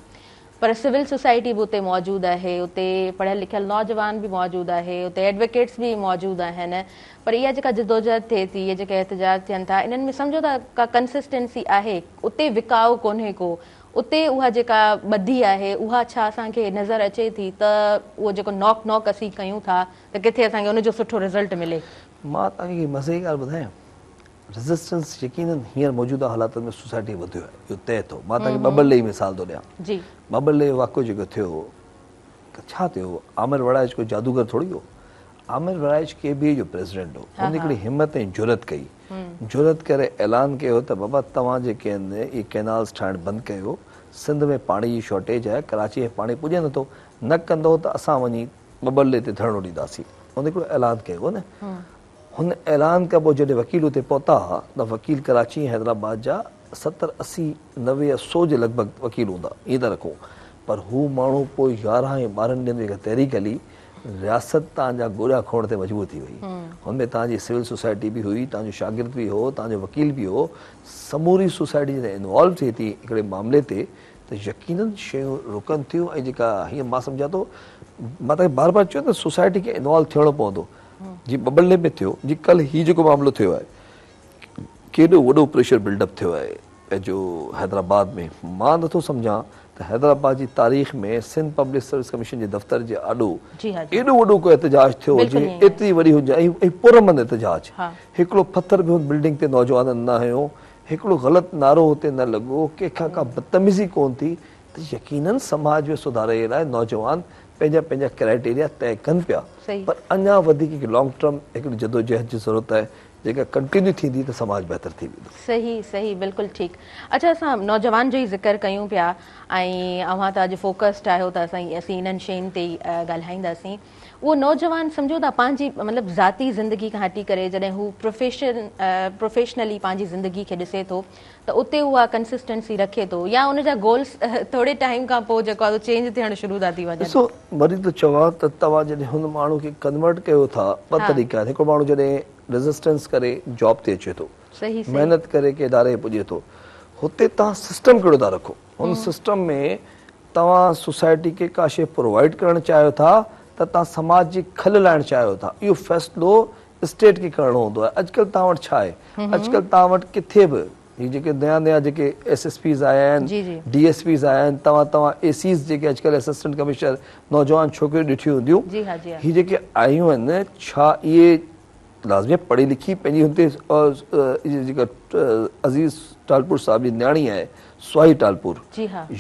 पर सिविल सोसाइटी भी उते मौजूदु आहे, उते पढ़ियल लिखियल नौजवान भी मौजूदु आहे, उते एडवोकेट्स भी मौजूदु आहिनि, पर इहा जेका जदोजहद थिए थी, इहे जेके एहतजाज थियनि था, इन्हनि में सम्झो था का कंसिस्टेंसी आहे, उते विकाउ कोन्हे को, उते उहा जेका ॿधी आहे उहा छा असांखे नज़र अचे थी त उहो जेको नॉक नॉक असीं कयूं था त किथे असांखे उनजो सुठो रिज़ल्ट मिले? मां तव्हांखे मज़े जी ॻाल्हि ॿुधायां, रेज़िस्टेंस यकीनन हींअर मौजूदा हालातनि में सोसाइटी वधियो आहे, इहो तइ थो। मां तव्हांखे बबल ॾेई मिसाल थो ॾियां। जी, बबल ॾे वाक़ियो जेको थियो, छा थियो, आमिर वड़ाइच कोई जादूगर थोरी हो। आमिर वड़ाइच केबीए जो प्रेसिडेंट हो। हुन हिकिड़ी हिमत ऐं जुरत कई, जुरत करे ऐलान कयो त बाबा तव्हां जेके आहिनि इहे कैनाल्स ठाहिणु बंदि कयो, सिंध में पाणी जी शॉर्टेज आहे, कराची में पाणी पुॼे नथो, न कंदो त असां वञी बबल ॾे ते धरणो ॾींदासीं। हुन हिकिड़ो ऐलान कयो न। हुन ऐलान खां पोइ जॾहिं वकील उते पहुता त वकील कराची ऐं हैदराबाद जा 70, 80, 90 या 100 जे लॻभॻि वकील हूंदा, ईअं त रखूं, पर हू माण्हू पोइ 11 या 12 ॾींहंनि में तहरीक हली रियासत तव्हांजा गोॾा खोड़ ते मजबूर थी वई। हुनमें तव्हांजी सिविल सोसाइटी बि हुई, तव्हांजो शागिर्द बि हो, तव्हांजो वकील बि हो, समूरी सोसाइटी जॾहिं इन्वॉल्व थिए थी हिकिड़े मामले ते त यकीनन शयूं रुकनि थियूं। ऐं जेका हीअं मां सम्झां थो, मां तव्हांखे बार बार चयो त सोसाइटी खे इन्वॉल्व थियणो पवंदो। जी बबल में थियो, जी कल्ह हीउ जेको मामिलो थियो आहे, केॾो वॾो प्रेशर बिल्डअप थियो आहे पंहिंजो हैदराबाद में। मां नथो सम्झां त हैदराबाद जी तारीख़ में सिंध पब्लिक सर्विस कमीशन जे दफ़्तर जे आॾो एॾो वॾो को एहतजाज थियो हुजे, एतिरी वॾी हुजे ऐं पुरअमन एहतजाज। हिकिड़ो पथर बि हुन बिल्डिंग ते नौजवाननि न हयो, हिकिड़ो ग़लति नारो हुते न लॻो, कंहिंखां का बदतमीज़ी कोन थी, त यकीनन समाज में सुधार जे लाइ नौजवान पंहिंजा पंहिंजा क्राइटेरिया तय कनि पिया। पर अञा वधीक लॉन्ग टर्म हिकिड़ी जदोजहद जी ज़रूरत आहे जेका कंटिन्यू थींदी त समाज बहितर थी वेंदो। सही सही, बिल्कुलु ठीकु। अच्छा, असां नौजवान जो ई ज़िक्र कयूं पिया ऐं अव्हां त अॼु फोकस्ड आहियो त असीं इन्हनि शयुनि ते ई ॻाल्हाईंदासीं। उहो नौजवान सम्झो था पंहिंजी मतिलबु ज़ाती ज़िंदगी खां हटी करे जॾहिं हू प्रोफेशनली पंहिंजी ज़िंदगी खे ॾिसे थो त उते उहा कंसिस्टेंसी रखे थो या उनजा गोल्स थोरे टाइम खां पोइ जेको आहे चेंज थियणु शुरू था थी वञनि। ॾिसो, वरी थो चवां त तव्हां जॾहिं हुन माण्हू खे कन्वर्ट कयो था, ॿ तरीक़ा आहिनि। हिकिड़ो माण्हू जॾहिं रेज़िस्टेंस करे जॉब ते अचे थो, महिनत करे के इदारे पुॼे थो, हुते तव्हां सिस्टम कहिड़ो था रखो, हुन सिस्टम में तव्हां सोसाइटी खे का शइ प्रोवाइड करणु चाहियो था त तव्हां समाज जी खल लाइणु चाहियो था, इहो फ़ैसिलो स्टेट खे करिणो हूंदो आहे। अॼुकल्ह तव्हां वटि छा आहे, अॼुकल्ह तव्हां वटि किथे बि ही जेके नया नया जेके SSPs आया आहिनि, DSPs आया आहिनि, तव्हां ACs जेके अॼुकल्ह असिस्टेंट कमिश्नर नौजवान छोकिरियूं ॾिठियूं हूंदियूं, ही जेके आयूं आहिनि, छा इहे लाज़मी पढ़ी लिखी पंहिंजी हुते जेका अज़ीज़ टालपुर साहिब जी न्याणी आहे, सुहाई टालपुर,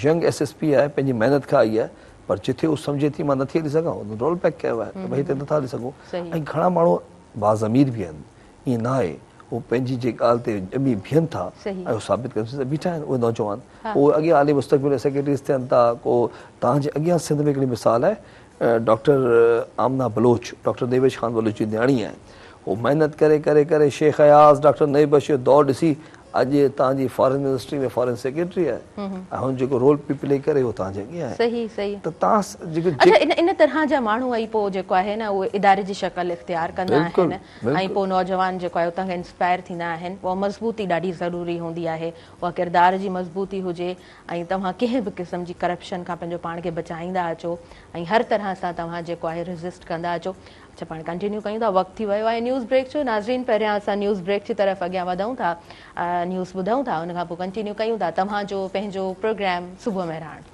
यंग SSP आहे, पंहिंजी महिनत खां आई आहे, पर जिथे उहो सम्झे थी मां नथी हली सघां, हुन रोल बैक कयो आहे त भई हिते नथा हली सघूं। ऐं घणा माण्हू बाज़मीर बि आहिनि, ईअं न आहे, उहे पंहिंजी जे ॻाल्हि ते ॼमी बीहनि था ऐं उहो साबित करे बीठा आहिनि उहे नौजवान। उहे अॻियां हली मुस्तक़बिल सेक्रेटरीज़ थियनि था। को तव्हांजे अॻियां सिंध में हिकिड़ी मिसाल आहे, डॉक्टर आमना बलोच, डॉक्टर देवेश ख़ान बलोच जी न्याणी आहे, उहो महिनत करे करे करे शेख अयाज़, डॉक्टर नईब बशीर दौर ॾिसी अॼु तव्हांजी फॉरेन मिनिस्ट्री में फॉरेन सेक्रेटरी आहे ऐं हुन जेको रोल पई प्ले करे उहो तव्हांजे अॻियां आहे। सही सही। त तव्हां जेको इन तरह जा माण्हू ऐं पोइ जेको आहे न उहे इदारे जी शक्ल इख़्तियार कंदा आहिनि ऐं पोइ नौजवान जेको आहे उतां खां इंस्पायर थींदा आहिनि। पोइ मज़बूती ॾाढी ज़रूरी हूंदी आहे, उहा किरदार जी मज़बूती हुजे ऐं तव्हां कंहिं बि क़िस्म जी करप्शन खां पंहिंजो पाण खे बचाईंदा अचो ऐं हर तरह सां तव्हां जेको आहे रेज़िस्ट कंदा अचो। अच्छा, पाण कंटिन्यू कयूं था, वक़्तु थी वियो आहे न्यूज़ ब्रेक जो। नाज़रीन, पहिरियां असां न्यूज़ ब्रेक जी तरफ़ अॻियां वधूं था, न्यूज़ ॿुधूं था, उन खां पोइ कंटिन्यू कयूं था तव्हांजो पंहिंजो प्रोग्राम सुबुह मेहराण।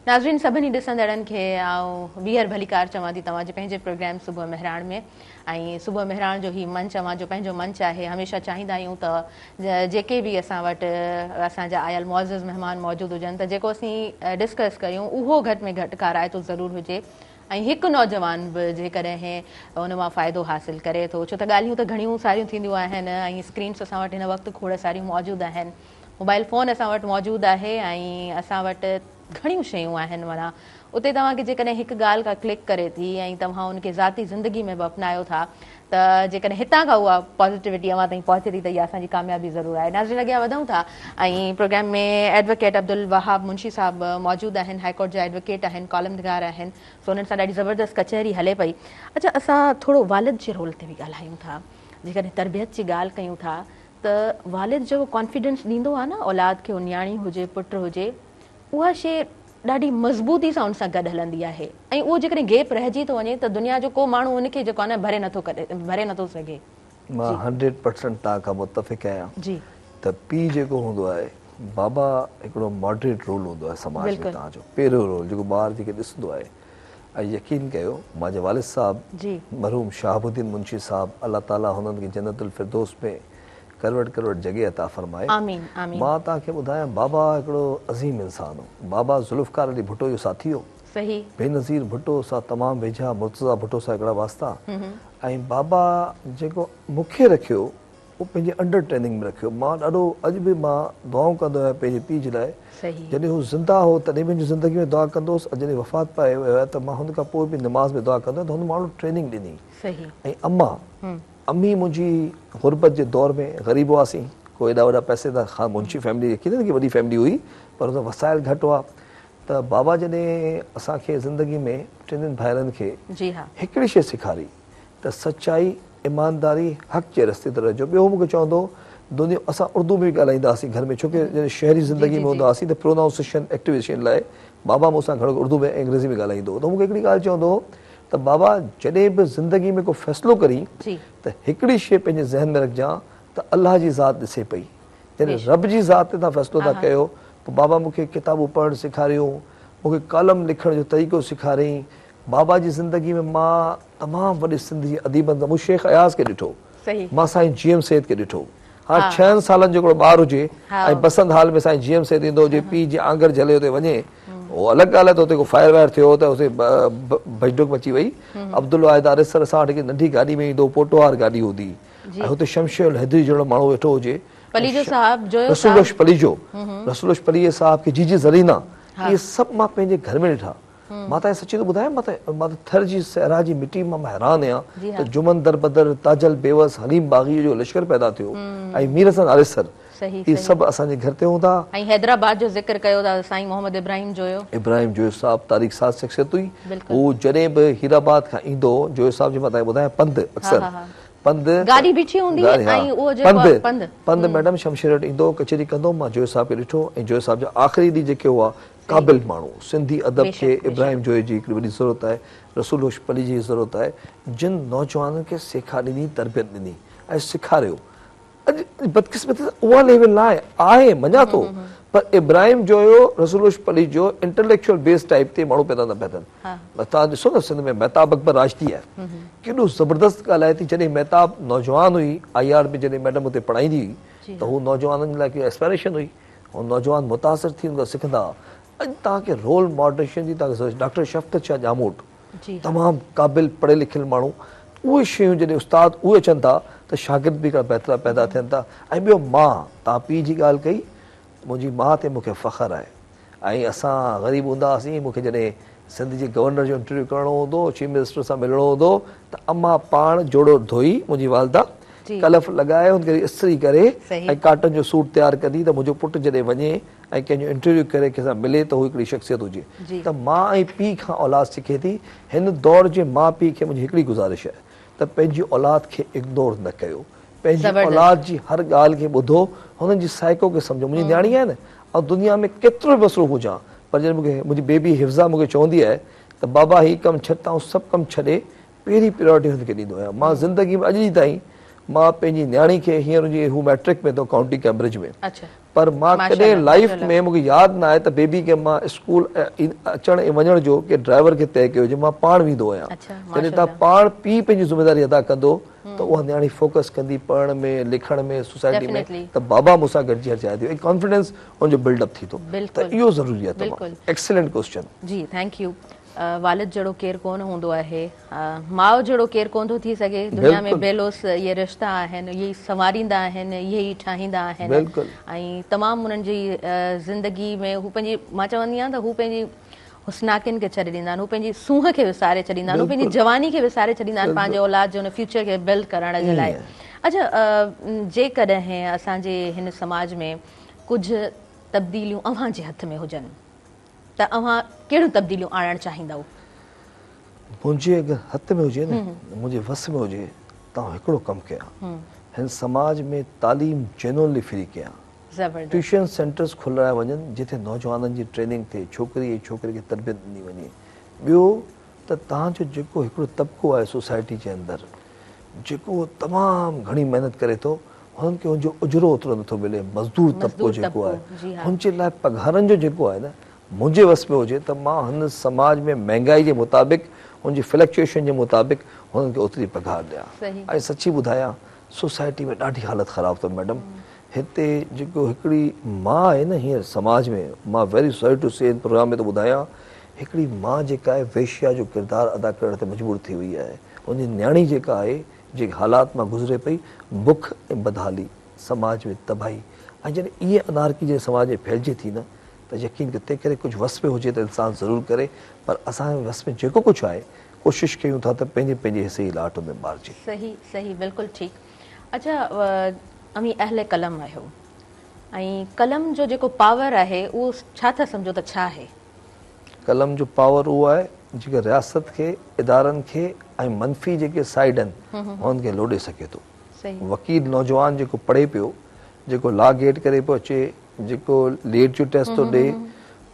नाज़रीन, सभिनी ॾिसंदड़नि खे आउं वीहर भलीकार चवां थी तव्हांजे पंहिंजे प्रोग्राम सुबुह मेहराण में। ऐं सुबुह मेहराण जो ही मंच अव्हांजो पंहिंजो मंच आहे। हमेशह चाहींदा आहियूं त जेके बि असां वटि असांजा आयल मुअज़्ज़िज़ महिमान मौजूदु हुजनि त जेको असीं डिस्कस कयूं उहो घटि में घटि काराइतो ज़रूरु हुजे ऐं हिकु नौजवान बि जेकॾहिं उन मां फ़ाइदो हासिलु करे थो, छो त ॻाल्हियूं त घणियूं सारियूं थींदियूं आहिनि ऐं स्क्रीन्स असां वटि हिन वक़्तु खोड़ सारियूं मौजूदु आहिनि, मोबाइल फ़ोन असां वटि मौजूदु आहे ऐं असां वटि घणियूं शयूं आहिनि माना उते तव्हांखे जेकॾहिं हिकु ॻाल्हि का क्लिक करे थी ऐं तव्हां उनखे ज़ाती ज़िंदगी में बि अपनायो था त जेकॾहिं हितां खां उहा पॉज़िटिविटी अव्हां ताईं पहुचे थी त इहा असांजी कामयाबी ज़रूरु आहे। नाज़रीन अॻियां वधूं था ऐं प्रोग्राम में एडवोकेट अब्दुल वहाब मुंशी साहब मौजूदु आहिनि, हाईकोर्ट जा एडवोकेट आहिनि, कॉलमनिगार आहिनि, सो उन्हनि सां ॾाढी ज़बरदस्त कचहरी हले पई। अच्छा, असां थोरो वालिद जे रोल ते बि ॻाल्हायूं था, जेकॾहिं तरबियत जी ॻाल्हि कयूं था त वालिद जो कॉन्फिडेंस ॾींदो आहे न औलाद खे, न्याणी हुजे पुटु हुजे, उहा शइ ॾाढी मज़बूती सां उन सां गॾु हलंदी आहे ऐं उहो जेकॾहिं गैप रहिजी थो वञे त दुनिया जो को माण्हू उनखे जेको आहे न भरे नथो सघे। मां 100% तव्हां खां मुतफ़िक़ आहियां जी त पीउ जेको हूंदो आहे, बाबा हिकिड़ो मॉडरेट रोल हूंदो आहे समाज में, तव्हांजो पहिरियों रोल जेको ॿार जेके ॾिसंदो आहे। ऐं यकीन कयो, मुंहिंजे वालिद साहब जी मरहूम शहाबुद्दीन मुंशी साहब, अलाह ताला हुननि खे जन्नतुल फिरदौस में करवट करवट जॻह अता फरमाए। आमीन आमीन। मां तव्हांखे ॿुधायां, बाबा हिकिड़ो अज़ीम इंसान हो। बाबा ज़ुल्फ़कार अली भुट्टो जो साथी हो। सही। बेनज़ीर भुट्टो सां तमामु वेझा, मुर्तज़ा भुट्टो सां हिकिड़ा वास्ता। ऐं बाबा जेको मूंखे रखियो उहो पंहिंजे अंडर ट्रेनिंग में रखियो। मां ॾाढो अॼु बि मां दुआऊं कंदो आहियां पंहिंजे पीउ जे लाइ। जॾहिं हू ज़िंदा हो तॾहिं मुंहिंजी ज़िंदगी में दुआ कंदोसि, जॾहिं वफ़ात पाए वियो आहे त मां हुन खां पोइ बि निमाज़ में दुआ कंदो आहियां त हुन माण्हू ट्रेनिंग ॾिनी। ऐं अम्मी मुंहिंजी गुरबत जे दौर में ग़रीब हुआसीं, कोई एॾा वॾा पैसे त हा मुंशी फैमिली यकीन की वॾी फैमिली हुई, पर हुन वसाइल घटि हुआ। त बाबा जॾहिं असांखे ज़िंदगी में टिनिनि भाइरनि खे हिकिड़ी शइ सेखारी त सचाई, ईमानदारी, हक़ जे रस्ते ते रहिजो। ॿियो मूंखे चवंदो दुनिया, असां उर्दू में बि ॻाल्हाईंदा हुआसीं घर में, छोकी जॾहिं शहरी ज़िंदगी में हूंदा हुआसीं त प्रोनाउंसिएशन एक्टिवेशन लाइ बाबा मूंसां घणो उर्दू में अंग्रेज़ी में ॻाल्हाईंदो हो। त मूंखे हिकिड़ी ॻाल्हि चवंदो हो त बाबा जॾहिं बि ज़िंदगी में को फ़ैसिलो करी त हिकिड़ी शइ पंहिंजे ज़हन में रखजां त अलाह जी ज़ात ॾिसे पई। जॾहिं रब जी ज़ात ते तव्हां फ़ैसिलो था कयो, पोइ बाबा मूंखे किताबूं पढ़णु सेखारियो, मूंखे कॉलम लिखण जो तरीक़ो सेखारियईं। बाबा जी ज़िंदगी में मां तमामु वॾे सिंध जी अदीबनि सां, मूं शेख अयाज़ खे ॾिठो, मां साईं GM सैद खे ॾिठो। हा 6 सालनि जो हिकिड़ो ॿारु हुजे ऐं बसंत हाल में साईं GM सैद ईंदो हुजे, पीउ जे आंगर झले हुते वञे, उहो अलॻि ॻाल्हि आहे त हुते को फायर वायर थियो त हुते भॼडुक मची वई। अब्दुल वाहिद आरिसर असां वटि हिकु नंढी गाॾी में ईंदो, पोटोहार गाॾी हूंदी, ऐं हुते शमशेर हैदरी जहिड़ो माण्हू वेठो हुजे, रसूलोश पलीजो, रसूलोश पलीअ साहब खे जीजी ज़रीना, इहे सभु मां पंहिंजे घर में ॾिठा। मां तव्हांखे सची थो ॿुधायां, मां त थर जी सहरा जी मिटी मां हैरान आहियां त जुमन दर बदर, ताजल बेवस, हलीम बाग़ी जो लश्कर पैदा थियो ऐं मीर हसन आरिसर, इहे सभु असांजे घर ते हूंदा। ऐं हैदराबाद जो ज़िक्र कयो था साईं मोहम्मद इब्राहिम जोयो। इब्राहिम जोयो साहब तारीख़ साज़ शख़्सियत हुई। उहो जॾहिं बि हीराबाद खां ईंदो, जोयो साहब जी मां तव्हांखे ॿुधायां पंधु, अक्सर पंधु गाॾी बीठी हूंदी ऐं उहो पंधु मैडम शमशेर वटि ईंदो, कचहरी कंदो। मां जोयो साहब खे ॾिठो ऐं जोयो साहब जा आख़िरी ॾींहुं जेके हुआ क़ाबिल माण्हू, सिंधी अदब खे इब्राहिम जोयो जी हिकिड़ी वॾी ज़रूरत आहे, रसूलोश पली जी ज़रूरत आहे, जिन नौजवाननि खे सेखा ॾिनी, तरबियत ॾिनी ऐं सेखारियो। अॼु बदकिस्मती उहा लेवल न आहे, मञा थो, पर इब्राहिम जोयो, रसूलोश पली जो इंटेलेक्चुअल बेस टाइप ते माण्हू पैदा न पिया थियनि। तव्हां ॾिसो न सिंध में महताब अकबर राशदी आहे, केॾो ज़बरदस्त ॻाल्हाए थी। जॾहिं महताब नौजवान हुई, IR में जॾहिं मैडम हुते पढ़ाईंदी हुई त हू नौजवाननि लाइ हिकिड़ी एस्पायरेशन हुई, ऐं नौजवान मुतासिर थी हुन सिखंदा। अॼु तव्हांखे रोल मॉडरेशन जी तव्हांखे डॉक्टर शफ़क़त शाह जामोट, तमामु क़ाबिल पढ़ियल लिखियल माण्हू, उहे शयूं जॾहिं उस्ताद उहे अचनि था त शागिर्द बि हिकिड़ा बहितरा पैदा थियनि था। ऐं ॿियो मां, तव्हां पीउ जी ॻाल्हि कई, मुंहिंजी माउ ते मूंखे फ़ख़्रु आहे। ऐं असां ग़रीब हूंदा हुआसीं, मूंखे जॾहिं सिंध जे गवर्नर जो इंटरव्यू करणो हूंदो, चीफ मिनिस्टर सां मिलणो हूंदो, त अम्मा पाण जोड़ो धोई, मुंहिंजी वालदा कलफ लॻाए हुनखे इस्त्री करे ऐं काटन जो सूट तयारु कंदी त मुंहिंजो पुटु जॾहिं वञे ऐं कंहिंजो इंटरव्यू करे कंहिंसां मिले त हू हिकिड़ी शख़्सियत हुजे। त माउ ऐं पीउ खां औलाद सिखे थी। हिन दौर जे माउ पीउ खे मुंहिंजी हिकिड़ी गुज़ारिश आहे त पंहिंजी औलाद खे इग्नोर न कयो, पंहिंजी औलाद जी हर ॻाल्हि खे ॿुधो, हुननि जी साइको खे सम्झो। मुंहिंजी न्याणी आहे न, ऐं दुनिया में केतिरो बि मसरूफ़ हुजां, पर जॾहिं मूंखे मुंहिंजी बेबी हिफ़्ज़ा मूंखे चवंदी आहे त बाबा हीउ कमु छॾ, ऐं सभु कमु छॾे पहिरीं प्रायोरिटी हुनखे ॾींदो आहियां। मां ज़िंदगी में अॼु ताईं मां पंहिंजी न्याणी खे, हींअर हू मैट्रिक में अथव काउंटी कैम्ब्रिज में, पर मां कॾहिं लाइफ में मूंखे यादि न आहे त बेबी खे मां स्कूल अचण ऐं वञण जो के ड्राइवर खे तइ कयो हुजे, मां पाण वेंदो आहियां। जॾहिं तव्हां पाण पीउ पंहिंजी ज़िमेदारी अदा कंदो त उहा न्याणी फोकस कंदी पढ़ण में, लिखण में, सोसाइटी में, त बाबा मूंसां गॾिजी हलिजाए थी, कॉन्फिडेंस हुनजो बिल्डअप थी थो, त इहो ज़रूरी आहे। Excellent question. जी, थैंक यू। वालिद जहिड़ो केरु कोन हूंदो आहे, माउ जहिड़ो केरु कोन थो थी सघे दुनिया में। बेलोस इहे रिश्ता आहिनि, इहे ई संवारींदा आहिनि, इहे ई ठाहींदा आहिनि ऐं तमामु उन्हनि जी ज़िंदगी में हू पंहिंजी, मां चवंदी आहियां त हू पंहिंजी हुस्नाकिन खे छॾे ॾींदा आहिनि, हू पंहिंजी सूंहं खे विसारे छॾींदा आहिनि, हू पंहिंजी जवानी खे विसारे छॾींदा आहिनि पंहिंजे औलाद जो उन फ्यूचर खे बिल्ड करण जे लाइ। अच्छा, जेकॾहिं असांजे हिन समाज में कुझु तब्दीलियूं अव्हां जे हथ में हुजनि त अव्हां कहिड़ियूं तब्दीलियूं आणणु चाहींदव? मुंहिंजे अगरि हथ में हुजे न, मुंहिंजे वस में हुजे, तव्हां हिकिड़ो कमु कयां, हिन समाज में तालीम जेन्युइनली फ्री कयां, ट्यूशन सेंटर्स खुलाए वञनि जिथे नौजवाननि जी ट्रेनिंग थिए, छोकिरी ऐं छोकिरे खे तरबियत ॾिनी वञे। ॿियो त तव्हांजो जेको हिकिड़ो तबिको आहे सोसाइटी जे अंदरि जेको तमामु घणी महिनत करे थो, हुननि खे हुनजो उजरो ओतिरो नथो मिले, मज़दूर तबिको जेको आहे, हुनजे लाइ पघारनि जो जेको आहे न, मुंहिंजे वस में हुजे त मां हिन समाज में महांगाई जे मुताबिक़, हुनजी फ्लक्चुएशन जे मुताबिक़ हुननि खे ओतिरी पघार ॾियां। ऐं सची ॿुधायां, सोसाइटी में ॾाढी हालत ख़राबु अथव मैडम। हिते जेको हिकिड़ी माउ आहे न हींअर समाज में, मां वेरी सॉरी टू से इन प्रोग्राम में थो ॿुधायां, हिकिड़ी माउ जेका आहे वेश्या जो किरदारु अदा करण ते मजबूर थी वई आहे। उनजी न्याणी जेका आहे, जेके हालात मां गुज़रे पई, बुख ऐं बदहाली, समाज में तबाही, ऐं जॾहिं इहे अनारकी जे समाज में फैलिजे थी न, त यकीन के तंहिं करे कुझु वस में हुजे त इंसानु ज़रूरु करे, पर असांजे वस में जेको कुझु आहे कोशिशि कयूं था त पंहिंजे पंहिंजे हिसे जी लाट में ॿारजे। सही सही, बिल्कुलु ठीकु। अच्छा, अमी अहले कलम आहियो ऐं कलम जो जेको पावर आहे उहो छा था सम्झो त छा आहे? कलम जो पावर उहो आहे जेके रियासत खे, इदारनि खे ऐं मनफ़ी जेके साइड आहिनि हुननि खे लोॾे सघे थो। वकील नौजवान जेको पढ़े पियो, जेको लॉ गेट करे पियो अचे, जेको लेट जो टेस्ट थो ॾे,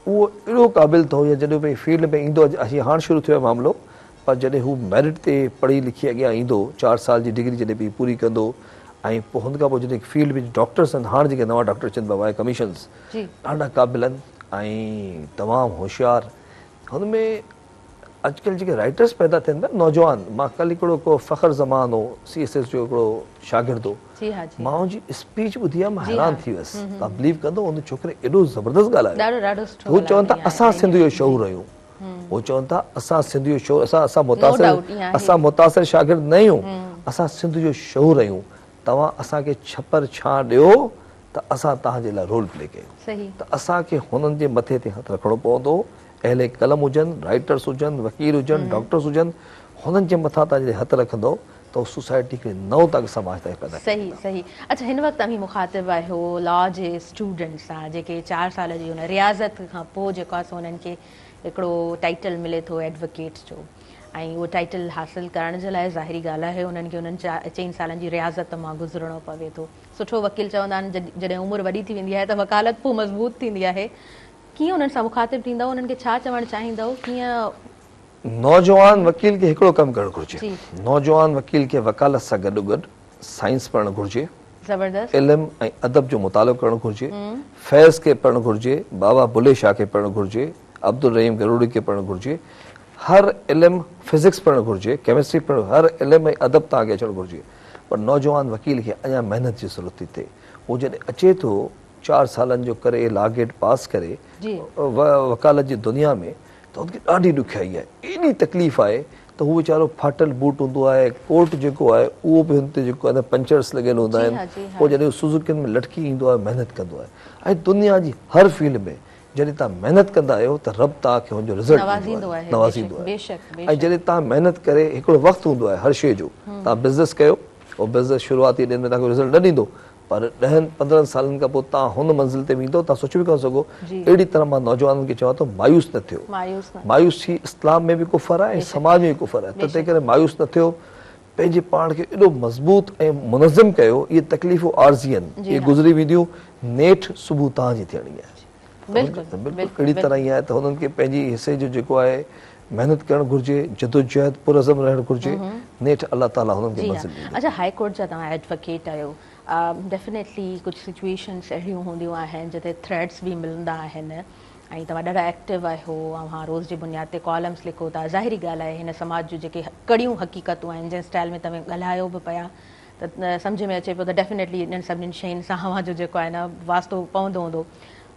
उहो अहिड़ो क़ाबिल थो, या जॾहिं भई फील्ड में ईंदो, असीं हाणे शुरू थियो आहे मामिलो, पर जॾहिं हू मेरिट ते पढ़ी लिखी अॻियां ईंदो, 4 साल जी डिग्री जॾहिं बि पूरी कंदो, ऐं पोइ हुन खां पोइ जॾहिं फील्ड में डॉक्टर्स आहिनि, हाणे जेके नवां डॉक्टर अचनि पिया वाए कमीशन्स, ॾाढा क़ाबिल आहिनि ऐं तमामु होशियारु। हुन में अॼुकल्ह जेके राइटर्स पैदा थियनि था नौजवान, मां कल्ह हिकिड़ो को फ़ख्र ज़मान हो, CSS जो हिकिड़ो शागिर्द हो, मां हुनजी स्पीच ॿुधी आहे, मां हैरान थी वियुसि। तव्हां बिलीव कंदो, हुन छोकिरे एॾो ज़बरदस्त ॻाल्हायो। हू चवनि था असां सिंध जो शौर आहियूं, हू चवनि था असां सिंध जो शौर, असां मुतासिर शागिर्द न आहियूं, असां सिंध जो शौर आहियूं। तव्हां असांखे छपर छां ॾियो त असां तव्हांजे लाइ रोल प्ले कयूं। त असांखे हुननि जे मथे ते हथु रखिणो पवंदो। अहले कलम हुजनि, राइटर्स हुजनि, वकील हुजनि, डॉक्टर्स हुजनि, हुननि जे मथां तव्हां जॾहिं हथु रखंदो त उहो सोसाइटी खे नओं तक समाज ताईं पैदा कंदो। सही सही। अच्छा, हिन वक़्तु अमी मुखातिब आहियो लॉ जे स्टूडेंट्स सां, जेके 4 साल जी हुन रियाज़त खां पोइ जेको आहे सो हुननि खे हिकिड़ो टाइटल मिले थो एडवोकेट जो, ऐं उहो टाइटल हासिलु करण जे लाइ ज़ाहिरी ॻाल्हि आहे हुननि खे हुननि 4 सालनि जी रियाज़त मां गुज़रणो पवे थो। सुठो वकील चवंदा आहिनि जॾहिं उमिरि वॾी थी वेंदी आहे त वकालत पोइ मज़बूत थींदी आहे। कीअं उन्हनि सां मुखातिब थींदव, उन्हनि खे छा चवणु चाहींदव? कीअं नौजवान वकील खे हिकिड़ो कमु करणु घुरिजे, नौजवान वकील खे वकालत सां गॾोगॾु साइंस पढ़णु घुरिजे, ज़बरदस्त इल्मु ऐं अदब जो मुतालो करणु घुरिजे, फैज़ खे पढ़णु घुरिजे, बाबा बुले शाह खे पढ़णु घुरिजे, अब्दुल रहीम गरूड़ी खे पढ़णु घुरिजे, हर इल्मु, फिज़िक्स पढ़णु घुरिजे, केमिस्ट्री पढ़णु, हर इल्मु ऐं अदब तव्हांखे अचणु घुरिजे। पर नौजवान वकील खे अञा महिनत जी ज़रूरत थी थिए। उहो जॾहिं अचे थो 4 सालनि जो करे लॉ गेट पास करे वकालत जी दुनिया में, त हुनखे ॾाढी ॾुखियाई आहे, एॾी तकलीफ़ आहे त हू वीचारो फाटल बूट हूंदो आहे, कोट जेको आहे उहो बि हुन ते जेको आहे पंचर्स लॻियल हूंदा आहिनि, पोइ जॾहिं सुज़ुकियुनि में लटकी ईंदो आहे, महिनत कंदो आहे। ऐं दुनिया जी हर फील्ड में जॾहिं तव्हां महिनत कंदा आहियो त रब तव्हांखे हुनजो रिज़ल्ट नवाज़ींदो आहे। ऐं जॾहिं तव्हां महिनत करे, हिकिड़ो वक़्तु हूंदो आहे हर शइ जो, तव्हां बिज़नेस कयो, उहो बिज़नेस शुरूआती ॾींहंनि में तव्हांखे रिज़ल्ट न ॾींदो, पर 10-15 सालनि खां पोइ तव्हां हुन मंज़िल ते वेंदो, तव्हां सोचे बि कोन सघो। अहिड़ी तरह मां नौजवाननि खे चवां थो मायूस न थियो। मायूसी इस्लाम में बि कुफर आहे ऐं समाज में बि कुफर आहे, त तंहिं करे मायूस न थियो, पंहिंजे पाण खे एॾो मज़बूत ऐं मुनज़िम कयो। इहे तकलीफ़ूं आर्ज़ी आहिनि, इहे गुज़री वेंदियूं, नेठ सुबुह तव्हांजी थियणी आहे। बिल्कुलु अहिड़ी तरह ई आहे त हुननि खे पंहिंजी हिसे जो जेको आहे महिनत करणु घुरिजे, जदोजहद पुरज़म रहणु घुरिजे, नेठ अल्लाह ताला हुननि खे मंज़िल ॾींदो। अच्छा, हाई कोर्ट जा तव्हां एडवोकेट आहियो, डेफिनेटली कुझु सिचुएशन्स अहिड़ियूं हूंदियूं आहिनि जिते थ्रेड्स बि मिलंदा आहिनि, ऐं तव्हां ॾाढा एक्टिव आहियो, तव्हां रोज़ जी बुनियाद ते कॉलम्स लिखो था। ज़ाहिरी ॻाल्हि आहे हिन समाज जूं जेके कड़ियूं हक़ीक़तूं आहिनि, जंहिं स्टाइल में तव्हां ॻाल्हायो बि पिया, त सम्झ में अचे पियो त डेफिनेटली इन्हनि सभिनीनि शयुनि सां जो जेको आहे न वास्तो पवंदो हूंदो।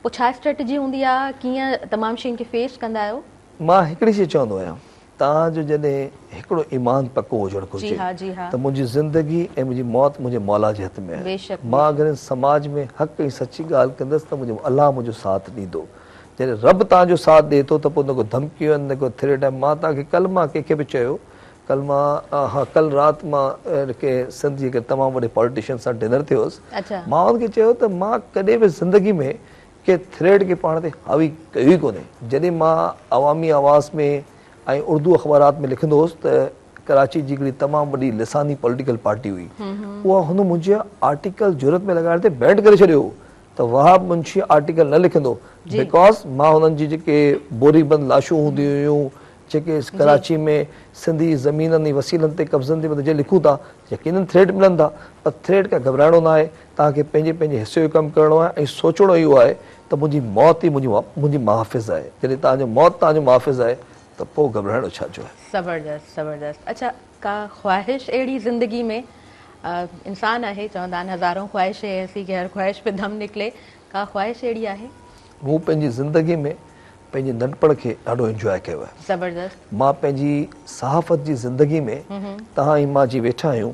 पोइ छा स्ट्रेटजी हूंदी आहे, कीअं तमामु शयुनि खे फेस कंदा आहियो? मां हिकिड़ी शइ चवंदो आहियां, तव्हांजो जॾहिं हिकिड़ो ईमान पको हुजणु जी घुरिजे हाँ, जी हाँ। त मुंहिंजी ज़िंदगी ऐं मुंहिंजी मौत मुंहिंजे मौला जे हथ में आहे। बेशक, मां अगरि समाज में हक़ ऐं सची ॻाल्हि कंदुसि त मुंहिंजो अलाह मुंहिंजो साथ ॾींदो। जॾहिं रब तव्हांजो साथ ॾिए थो त पोइ न को धमकियूं आहिनि, न को थ्रेट आहे। मां तव्हांखे कल्ह मां कंहिंखे बि चयो, कल्ह राति मां के सिंध जे तमामु वॾे पॉलिटिशियन सां डिनर थियो हुउसि। अच्छा। मां हुनखे चयो त मां कॾहिं बि ज़िंदगी में के थ्रेड खे पाण ते हावी कयो ई कोन्हे। जॾहिं मां अवामी आवाज़ में ऐं उर्दू अख़बारात में लिखंदो हुउसि त कराची जी हिकिड़ी तमामु वॾी लिसानी पॉलिटिकल पार्टी हुई, उहा हुन मुंहिंजे आर्टिकल ज़रूरत में लॻाइण ते बैन करे छॾियो त वहाब मुंशी आर्टिकल न लिखंदो, बिकॉज़ मां हुननि जी जेके बोरीबंद लाशूं हूंदियूं हुयूं, जेके कराची में सिंधी ज़मीननि ऐं वसीलनि ते कब्ज़नि ते जे लिखूं था, यकीननि थ्रेड मिलनि था, पर थ्रेड खां घबराइणो न आहे। तव्हांखे पंहिंजे पंहिंजे हिसे जो कमु करिणो आहे ऐं सोचणो इहो आहे त मुंहिंजी मौत ई मुंहिंजी मुहाफ़िज़ आहे। जॾहिं तव्हांजो मौत तव्हांजो मुहाफ़िज़ आहे त पोइ घबराइणो छा जो आहे। ज़बरदस्त ज़बरदस्त। अच्छा, का ख़्वाहिश अहिड़ी ज़िंदगी में, इंसान आहे, चवंदा आहिनि हज़ारों ख़्वाहिशें ऐसी कि हर ख़्वाहिश पे दम निकिले, का ख़्वाहिश अहिड़ी आहे? मूं पंहिंजी ज़िंदगी में पंहिंजे नंढपण खे ॾाढो इंजॉय कयो आहे। ज़बरदस्त। मां पंहिंजी सहाफ़त जी ज़िंदगी में तव्हां ऐं मां जी वेठा आहियूं,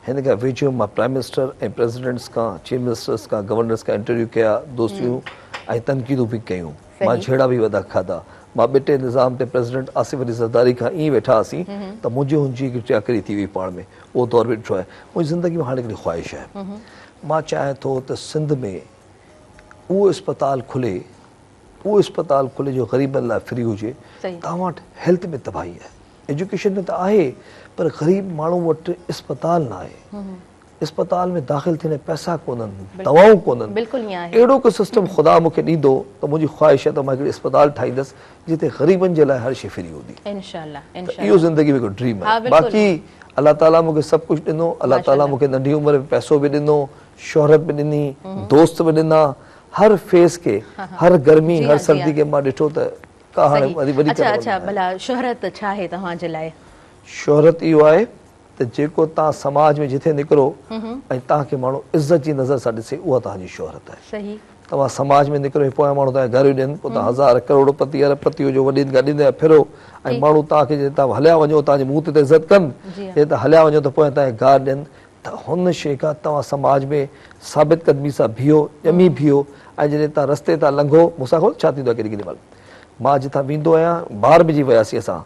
हिन खां वेझो मां प्राइम मिनिस्टर ऐं प्रेसिडेंट्स खां, चीफ मिनिस्टर्स खां, गवर्नर्स खां इंटरव्यू कया, दोस्तियूं ऐं तनक़ीदूं बि कयूं। मां झेड़ा बि वॾा खाधा। मां ॿिटे निज़ाम ते प्रेसिडेंट आसिफ अली ज़रदारी खां ईअं वेठा हुआसीं त मुंहिंजी हुनजी हिकिड़ी चाकरी थी हुई पाण में, उहो दौर बि ॾिठो आहे। मुंहिंजी ज़िंदगी में हाणे हिकिड़ी ख़्वाहिश आहे, मां चाहियां थो त सिंध में उहो अस्पताल खुले, जो ग़रीबनि लाइ फ्री हुजे। तव्हां वटि हेल्थ में तबाही आहे, एजुकेशन में त आहे, पर ग़रीब माण्हू वटि अस्पताल न आहे। अस्पताल में दाख़िल थियण पैसा कोन्हनि, दवाऊं कोन्हनि। अहिड़ो को सिस्टम ख़ुदा मूंखे ॾींदो त मुंहिंजी ख़्वाहिश आहे त मां हिकिड़ी अस्पताल ठाहींदुसि जिते ग़रीबनि जे लाइ हर शइ फ्री हूंदी। इहो ज़िंदगी में हिकिड़ो ड्रीम आहे। बाक़ी अलाह ताला मूंखे सभु कुझु ॾिनो, अलाह ताला मूंखे नंढी उमिरि में पैसो बि ॾिनो, शोहरत बि ॾिनी, दोस्त बि ॾिना। हर फेस के, हर गर्मी, हर सर्दी के मां ॾिठो त का हाणे वॾी। अच्छा, भला शोहरत छा आहे तव्हांजे लाइ? शोहरत इहो आहे त जेको तव्हां समाज में जिथे निकिरो ऐं तव्हांखे माण्हू इज़त जी नज़र सां ॾिसे, उहा तव्हांजी शोहरत आहे। सही। तव्हां समाज में निकिरो, पोयां माण्हू तव्हांखे घर ॾियनि, पोइ तव्हां हज़ार करोड़पति अरबपति हुजो, वॾी गाॾीनि ते फिरो ऐं माण्हू तव्हांखे जे तव्हां हलिया वञो तव्हांजे मुंहं ते इज़त कनि, जे तव्हां हलिया वञो त पोयां तव्हांखे गार ॾियनि। त हुन शइ खां तव्हां समाज में साबित क़दमी सां बीहो, ॼमी बीहो। ऐं जॾहिं तव्हां रस्ते तां लंघो, मूंसां खोल छा थींदो आहे केॾी केॾी महिल, मां जितां वेंदो आहियां, ॿार बि जी वियासीं असां,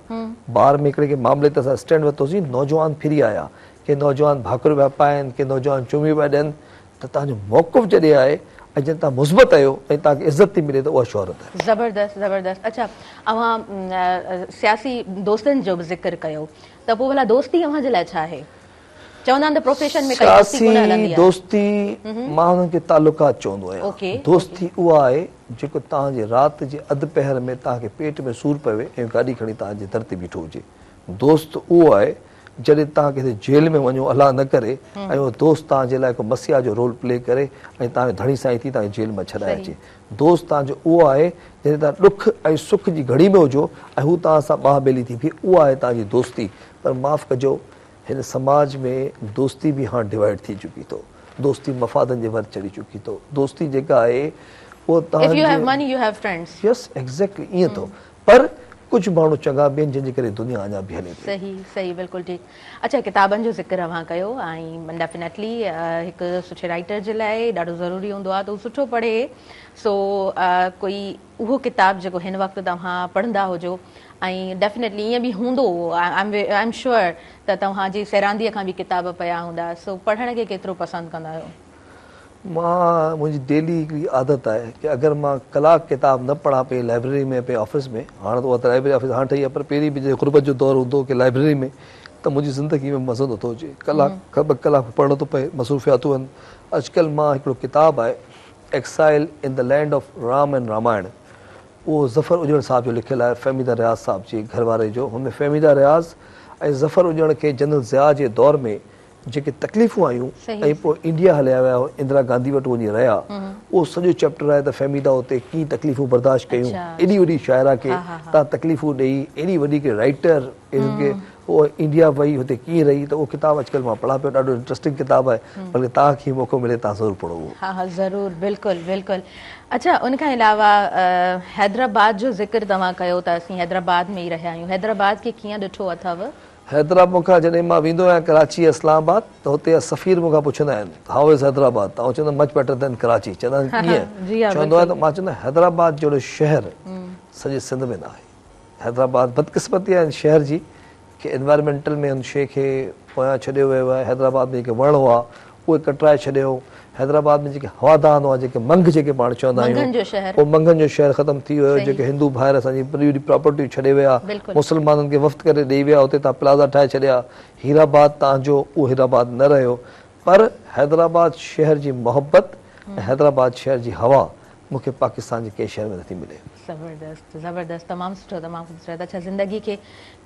ॿार में हिकिड़े मामले ते असां स्टैंड वरितोसीं, नौजवान फिरी आया, के नौजवान भाकुर पिया पाइनि, के नौजवान चुमियूं पिया ॾियनि। त तव्हांजो मौक़िफ़ जॾहिं आहे ऐं जॾहिं तव्हां मुस्बत आहियो ऐं तव्हांखे इज़त थी मिले त उहा शोहरत आहे। ज़बरदस्त ज़बरदस्त। अच्छा, अवां सियासी दोस्तनि जो बि ज़िक्र कयो, त पोइ भला दोस्ती अव्हां जे लाइ छा आहे? चवंदा आहिनि त प्रोफेशन में सियासी दोस्ती मां हुननि खे तालुकात चवंदो आहियां। दोस्ती उहा आहे जेको तव्हांजे राति जे अधु पहर में तव्हांखे पेट में सूरु पवे ऐं गाॾी खणी तव्हांजे दर ते बीठो हुजे। दोस्त उहो आहे जॾहिं तव्हां किथे जेल में वञो, अलाह न करे, ऐं उहो दोस्त तव्हांजे लाइ को मसीहा जो रोल प्ले करे ऐं तव्हांखे धणी साईं थी तव्हांखे जेल मां छॾाए अचे। दोस्त तव्हांजो उहो आहे जॾहिं तव्हां ॾुख ऐं सुख जी घड़ी में हुजो ऐं हू तव्हां सां ॿाह ॿेली थी बीहे, उहा आहे तव्हांजी दोस्ती। पर माफ़ कजो, हिन समाज में दोस्ती बि हाणे डिवाइड थी चुकी थो, दोस्ती मफ़ादनि जे वर चढ़ी चुकी थो। दोस्ती जेका आहे उहो तव्हांजी यस एग्ज़ैक्टली ईअं थो, पर कुझु माण्हू चङा बि आहिनि जंहिंजे करे दुनिया अञा बि हले थी। सही सही, बिल्कुलु ठीकु। अच्छा, किताबनि जो ज़िक्र अव्हां कयो, ऐं डेफिनेटली हिकु सुठे राइटर जे लाइ ॾाढो ज़रूरी हूंदो आहे त हू सुठो पढ़े। सो कोई उहो किताबु जेको हिन वक़्तु तव्हां पढ़ंदा हुजो, ऐं डेफिनेटली ईअं बि हूंदो, आई एम श्योर त तव्हांजी सैरांदीअ खां बि किताब पिया हूंदा, सो पढ़ण खे केतिरो पसंदि कंदा आहियो? मुंहिंजी डेली हिकिड़ी आदत आहे कि अगरि मां कलाक किताब न पढ़ा पे लाइब्रेरी में, पे ऑफिस में, हाणे त उहा त लाइब्रेरी ऑफिस हाणे ठही आहे, पर पहिरीं बि ग़ुर्बत जो दौरु हूंदो कि लाइब्रेरी में, त मुंहिंजी ज़िंदगी में मज़ो नथो अचे। कलाक खां ॿ कलाक पढ़णो थो पए, मसरूफ़ियातूं आहिनि। अॼुकल्ह मां हिकिड़ो किताबु आहे exile in the land of Ram and Ramayan, उहो ज़फ़र उजड़ साहिब जो लिखियलु आहे, फ़हमीदा रियाज़ साहिब जे घरवारे जो। हुनमें फ़हमीदा रियाज़ ऐं ज़फ़र उजड़ खे जनरल ज़िया जे दौर में जेके तकलीफ़ूं आयूं ऐं पोइ इंडिया हलिया विया, इंदिरा गांधी वटि वञी रहिया, उहो सॼो चैप्टर आहे त फ़हमीदा उते कीअं तकलीफ़ूं बर्दाश्त कयूं। एॾी वॾी शाइरा खे तव्हां तकलीफ़ूं ॾेई, एॾी वॾी के राइटर, इनखे वो इंडिया वही हुते कीअं रही, त उहो किताबु अॼुकल्ह मां पढ़ा पियो, ॾाढो इंट्रस्टिंग किताबु आहे, बल्कि तव्हांखे मौक़ो मिले तव्हां ज़रूरु पढ़ो उहो। हाँ हाँ ज़रूरु, बिल्कुलु बिल्कुलु। अच्छा, उनखां अलावा हैदराबाद जो ज़िक्र तव्हां कयो त असीं हैदराबाद में ई रहिया आहियूं, हैदराबाद खे कीअं ॾिठो अथव? हैदराबाद मूंखां जॾहिं मां वेंदो आहियां कराची इस्लामाबाद, त हुते सफ़ीर मूंखां पुछंदा आहिनि हाउ इज़ हैदराबाद, त आउं चवंदो मच बेटर देन कराची। चवंदा आहिनि कीअं? चवंदो आहे त मां चवंदो हैदराबाद जहिड़ो शहर सॼे सिंध में न आहे। हैदराबाद बदकिस्मती आहे शहर जी कि एनवायरमेंटल में हुन शइ खे पोयां छॾियो वियो आहे। हैदराबाद में जेके वण हुआ उहे कटराए छॾियो। हैदराबाद में जेके हवादान हुआ, जेके मंग जेके पाण चवंदा आहियूं, उहो मंगनि जो शहर ख़तमु थी वियो। जेके हिंदू भाइर असांजी वॾी प्रॉपर्टियूं छॾे विया, मुस्लमाननि खे वफ़्त करे ॾेई विया, हुते तव्हां प्लाज़ा ठाहे छॾिया। हीराबाद तव्हांजो उहो हीराबाद न रहियो, पर हैदराबाद शहर जी मोहबत ऐं हैदराबाद शहर जी हवा मूंखे पाकिस्तान जे कंहिं शहर में नथी मिले। ज़बरदस्त ज़बरदस्त, तमामु सुठो तमामु ख़ूबसूरत। अच्छा, ज़िंदगी खे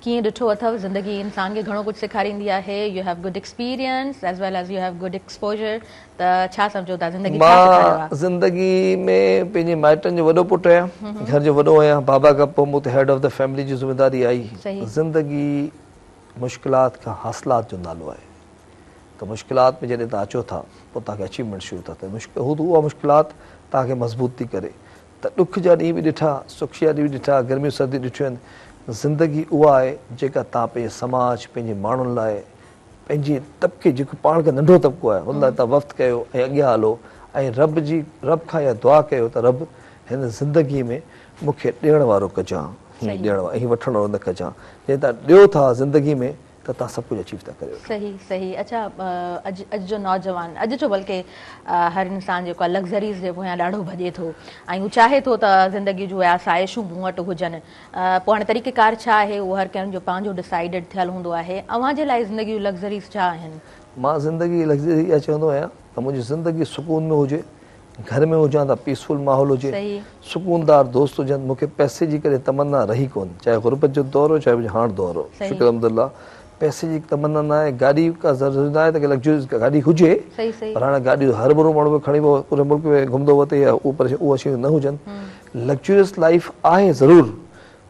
कीअं ॾिठो अथव? ज़िंदगी इंसान खे घणो कुझु सेखारींदी आहे। U have good experience as well as U have good exposure, त छा सम्झो था ज़िंदगी छा सेखारियो आहे? मां ज़िंदगी में पंहिंजे माइटनि जो वॾो पुटु आहियां, घर जो वॾो आहियां। बाबा खां पोइ मूं ते हेड ऑफ द फैमिली जी ज़िमेदारी आई। ज़िंदगी मुश्किलात खां हासिलात जो नालो आहे, त मुश्किलात में जॾहिं तव्हां अचो था पोइ तव्हांखे अचीवमेंट शुरू था थिए। उहा मुश्किलात तव्हांखे मज़बूत थी करे। त ॾुख जा ॾींहं बि ॾिठा, सुख जा ॾींहं बि ॾिठा, गर्मियूं सर्दियूं ॾिठियूं आहिनि। ज़िंदगी उहा आहे जेका तव्हां पंहिंजे समाज, पंहिंजे माण्हुनि लाइ, पंहिंजे तबिके, जेको पाण खे नंढो तबिको आहे, हुन लाइ तव्हां वफ़्त कयो ऐं अॻियां हलो ऐं रब खां इहा दुआ कयो त रब हिन ज़िंदगीअ में मूंखे ॾियण वारो कजां, हीअं ॾियण वारो, हीअं वठण वारो न कजां। जॾहिं तव्हां ॾियो था ज़िंदगी में त तव्हां सभु कुझु अचीव था करियो। सही सही। अच्छा, अॼु जो नौजवान, अॼु जो बल्कि हर इंसान जेको आहे लग्ज़रीज़ जे पोयां ॾाढो भॼे थो ऐं हू चाहे थो त ज़िंदगी जूं आसाइशूं मूं वटि हुजनि। पोइ हाणे तरीक़ेकार छा आहे उहो हर कंहिंजो पंहिंजो डिसाइडेड थियलु हूंदो आहे। अव्हां जे लाइ ज़िंदगी जूं लग्ज़रीज़ छा आहिनि? मां ज़िंदगी लग्ज़री इहा चवंदो आहियां त मुंहिंजी ज़िंदगी सुकून में हुजे, घर में हुजां त पीसफुल माहौल हुजे, सुकूनदार दोस्त हुजनि। मूंखे पैसे जी करे तमन्ना रही कोन, चाहे गुरबत जो दौर हो, चाहे हाणे दौर हो। शुक्र अल्हम्दुलिल्लाह, पैसे जी तमन्ना न आहे, गाॾी का ज़रूरत न आहे त लग्जरीज़ गाॾी हुजे, पर हाणे गाॾी हर भरो माण्हू खणी पूरे मुल्क में घुमंदो वठे या उहा शयूं न हुजनि। लग्जरियस लाइफ आहे ज़रूरु,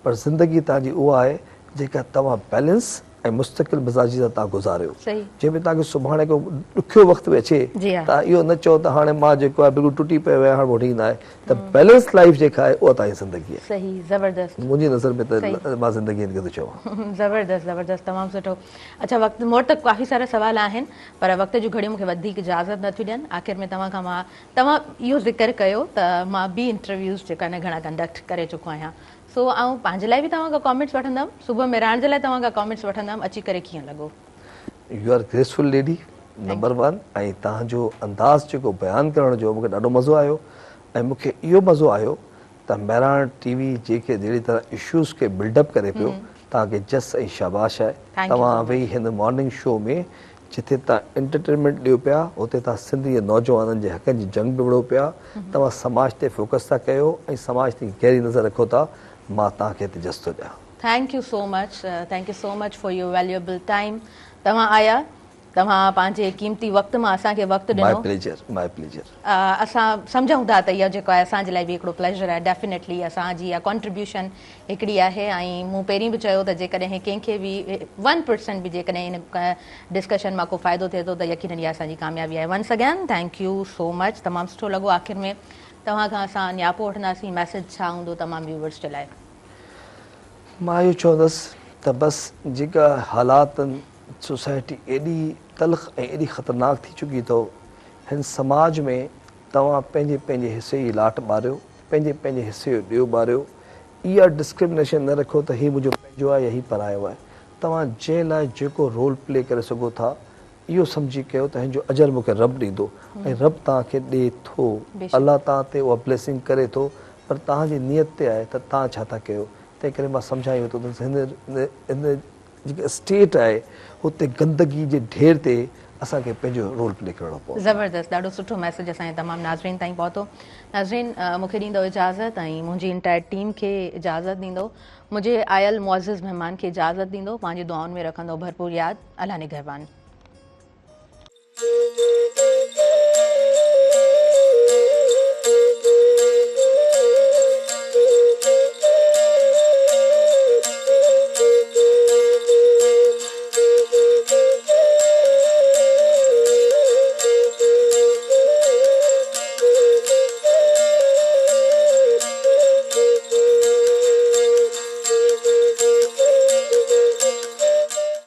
पर ज़िंदगी तव्हांजी उहा आहे जेका तव्हां बैलेंस ऐं मुस्तक़िल मिज़ाजी सां तव्हां गुज़ारियो, जंहिंमें तव्हांखे सुभाणे को ॾुखियो वक़्तु बि अचे तव्हां इहो न चओ त हाणे मां जेको आहे बिल्कुलु टुटी पियो आहियां, हाणे वठी ईंदा आहे। त बैलेंस लाइफ जेका आहे उहा तव्हांजी ज़िंदगी आहे। सही, ज़बरदस्त। मुंहिंजी नज़र में त मां ज़िंदगी हिनखे थो चवां। ज़बरदस्त ज़बरदस्त, तमामु सुठो। अच्छा, वक़्तु मूं वटि त काफ़ी सारा सवाल आहिनि, पर वक़्त जूं घड़ियूं मूंखे वधीक इजाज़त नथियूं ॾियनि। आख़िर में तव्हां इहो ज़िक्र कयो त मां ॿी इंटरव्यूज़ जेका आहिनि घणा कंडक्ट करे चुको आहियां। सो ऐं पंहिंजे लाइ बि तव्हां खां कॉमेंट्स वठंदमि, सुबुह में रहण जे लाइ तव्हां खां कॉमेंट्स वठंदमि, अची करे कीअं लॻो? You are graceful lady, number one. ऐं तव्हांजो अंदाज़ जेको बयानु करण जो मूंखे ॾाढो मज़ो आयो। ऐं मूंखे इहो मज़ो आयो त मेहराण टीवी जेके जहिड़ी तरह इशूज़ खे बिल्डअप करे पियो, तव्हांखे जस ऐं शाबाश आहे। तव्हां वेही हिन मॉर्निंग शो में जिथे तव्हां एंटरटेनमेंट ॾियो पिया, उते तव्हां सिंधी नौजवाननि जे हक़नि जी जंग बि विड़ो पिया। तव्हां समाज ते फोकस था कयो ऐं समाज ते गहरी नज़र रखो था। मां तव्हांखे हिते जस थो ॾियां। Thank you so much for your valuable time. तव्हां आया, तव्हां पंहिंजे क़ीमती वक़्त मां असांखे वक़्तु ॾिनो। My pleasure. असां सम्झूं था त इहा जेको आहे असांजे लाइ बि हिकिड़ो प्लेजर आहे। डेफिनेटली असांजी इहा कॉन्ट्रीब्यूशन हिकिड़ी आहे। ऐं मूं पहिरीं बि चयो त जेकॾहिं कंहिंखे बि 1% बि जेकॾहिं हिन डिस्कशन मां को फ़ाइदो थिए थो त यकीनन इहा असांजी कामयाबी आहे। Once again thank you so much, तमामु सुठो लॻो। आख़िर में तव्हां खां असां नियापो वठंदासीं, मैसेज छा हूंदो तमामु व्यूवर्स जे लाइ? मां इहो चवंदुसि त बसि जेका हालात सोसाइटी एॾी तलख़ ऐं एॾी ख़तरनाक थी चुकी अथव, हिन समाज में तव्हां पंहिंजे पंहिंजे हिसे जी लाट ॿारियो, पंहिंजे पंहिंजे हिसे जो ॾियो ॿारियो। इहा डिस्क्रिमिनेशन न रखो त हीउ मुंहिंजो पंहिंजो आहे या हीउ परायो आहे। तव्हां जंहिं लाइ जेको रोल प्ले करे सघो था, इहो सम्झी कयो त हिन जो अजर मूंखे रब ॾींदो ऐं रब तव्हांखे ॾिए थो। अलाह तव्हां ते उहा ब्लेसिंग करे थो, पर तव्हांजी नियत ते आहे त तव्हां छा था कयो। तंहिं करे मां सम्झायो थो त हिन जेका स्टेट आहे हुते गंदगी जे ढेर ते असांखे पंहिंजो रोल प्ले करिणो पवंदो। ज़बरदस्त, ॾाढो सुठो मैसेज असांजे तमामु नाज़रीन ताईं पहुतो। नाज़रीन, मूंखे ॾींदो इजाज़त ऐं मुंहिंजी इंटायर टीम खे इजाज़त ॾींदो, मुंहिंजे आयल मुअज़्ज़िज़ महिमान खे इजाज़त ॾींदो, पंहिंजी दुआउनि में रखंदो भरपूर यादि। अल्लाह निगहबान।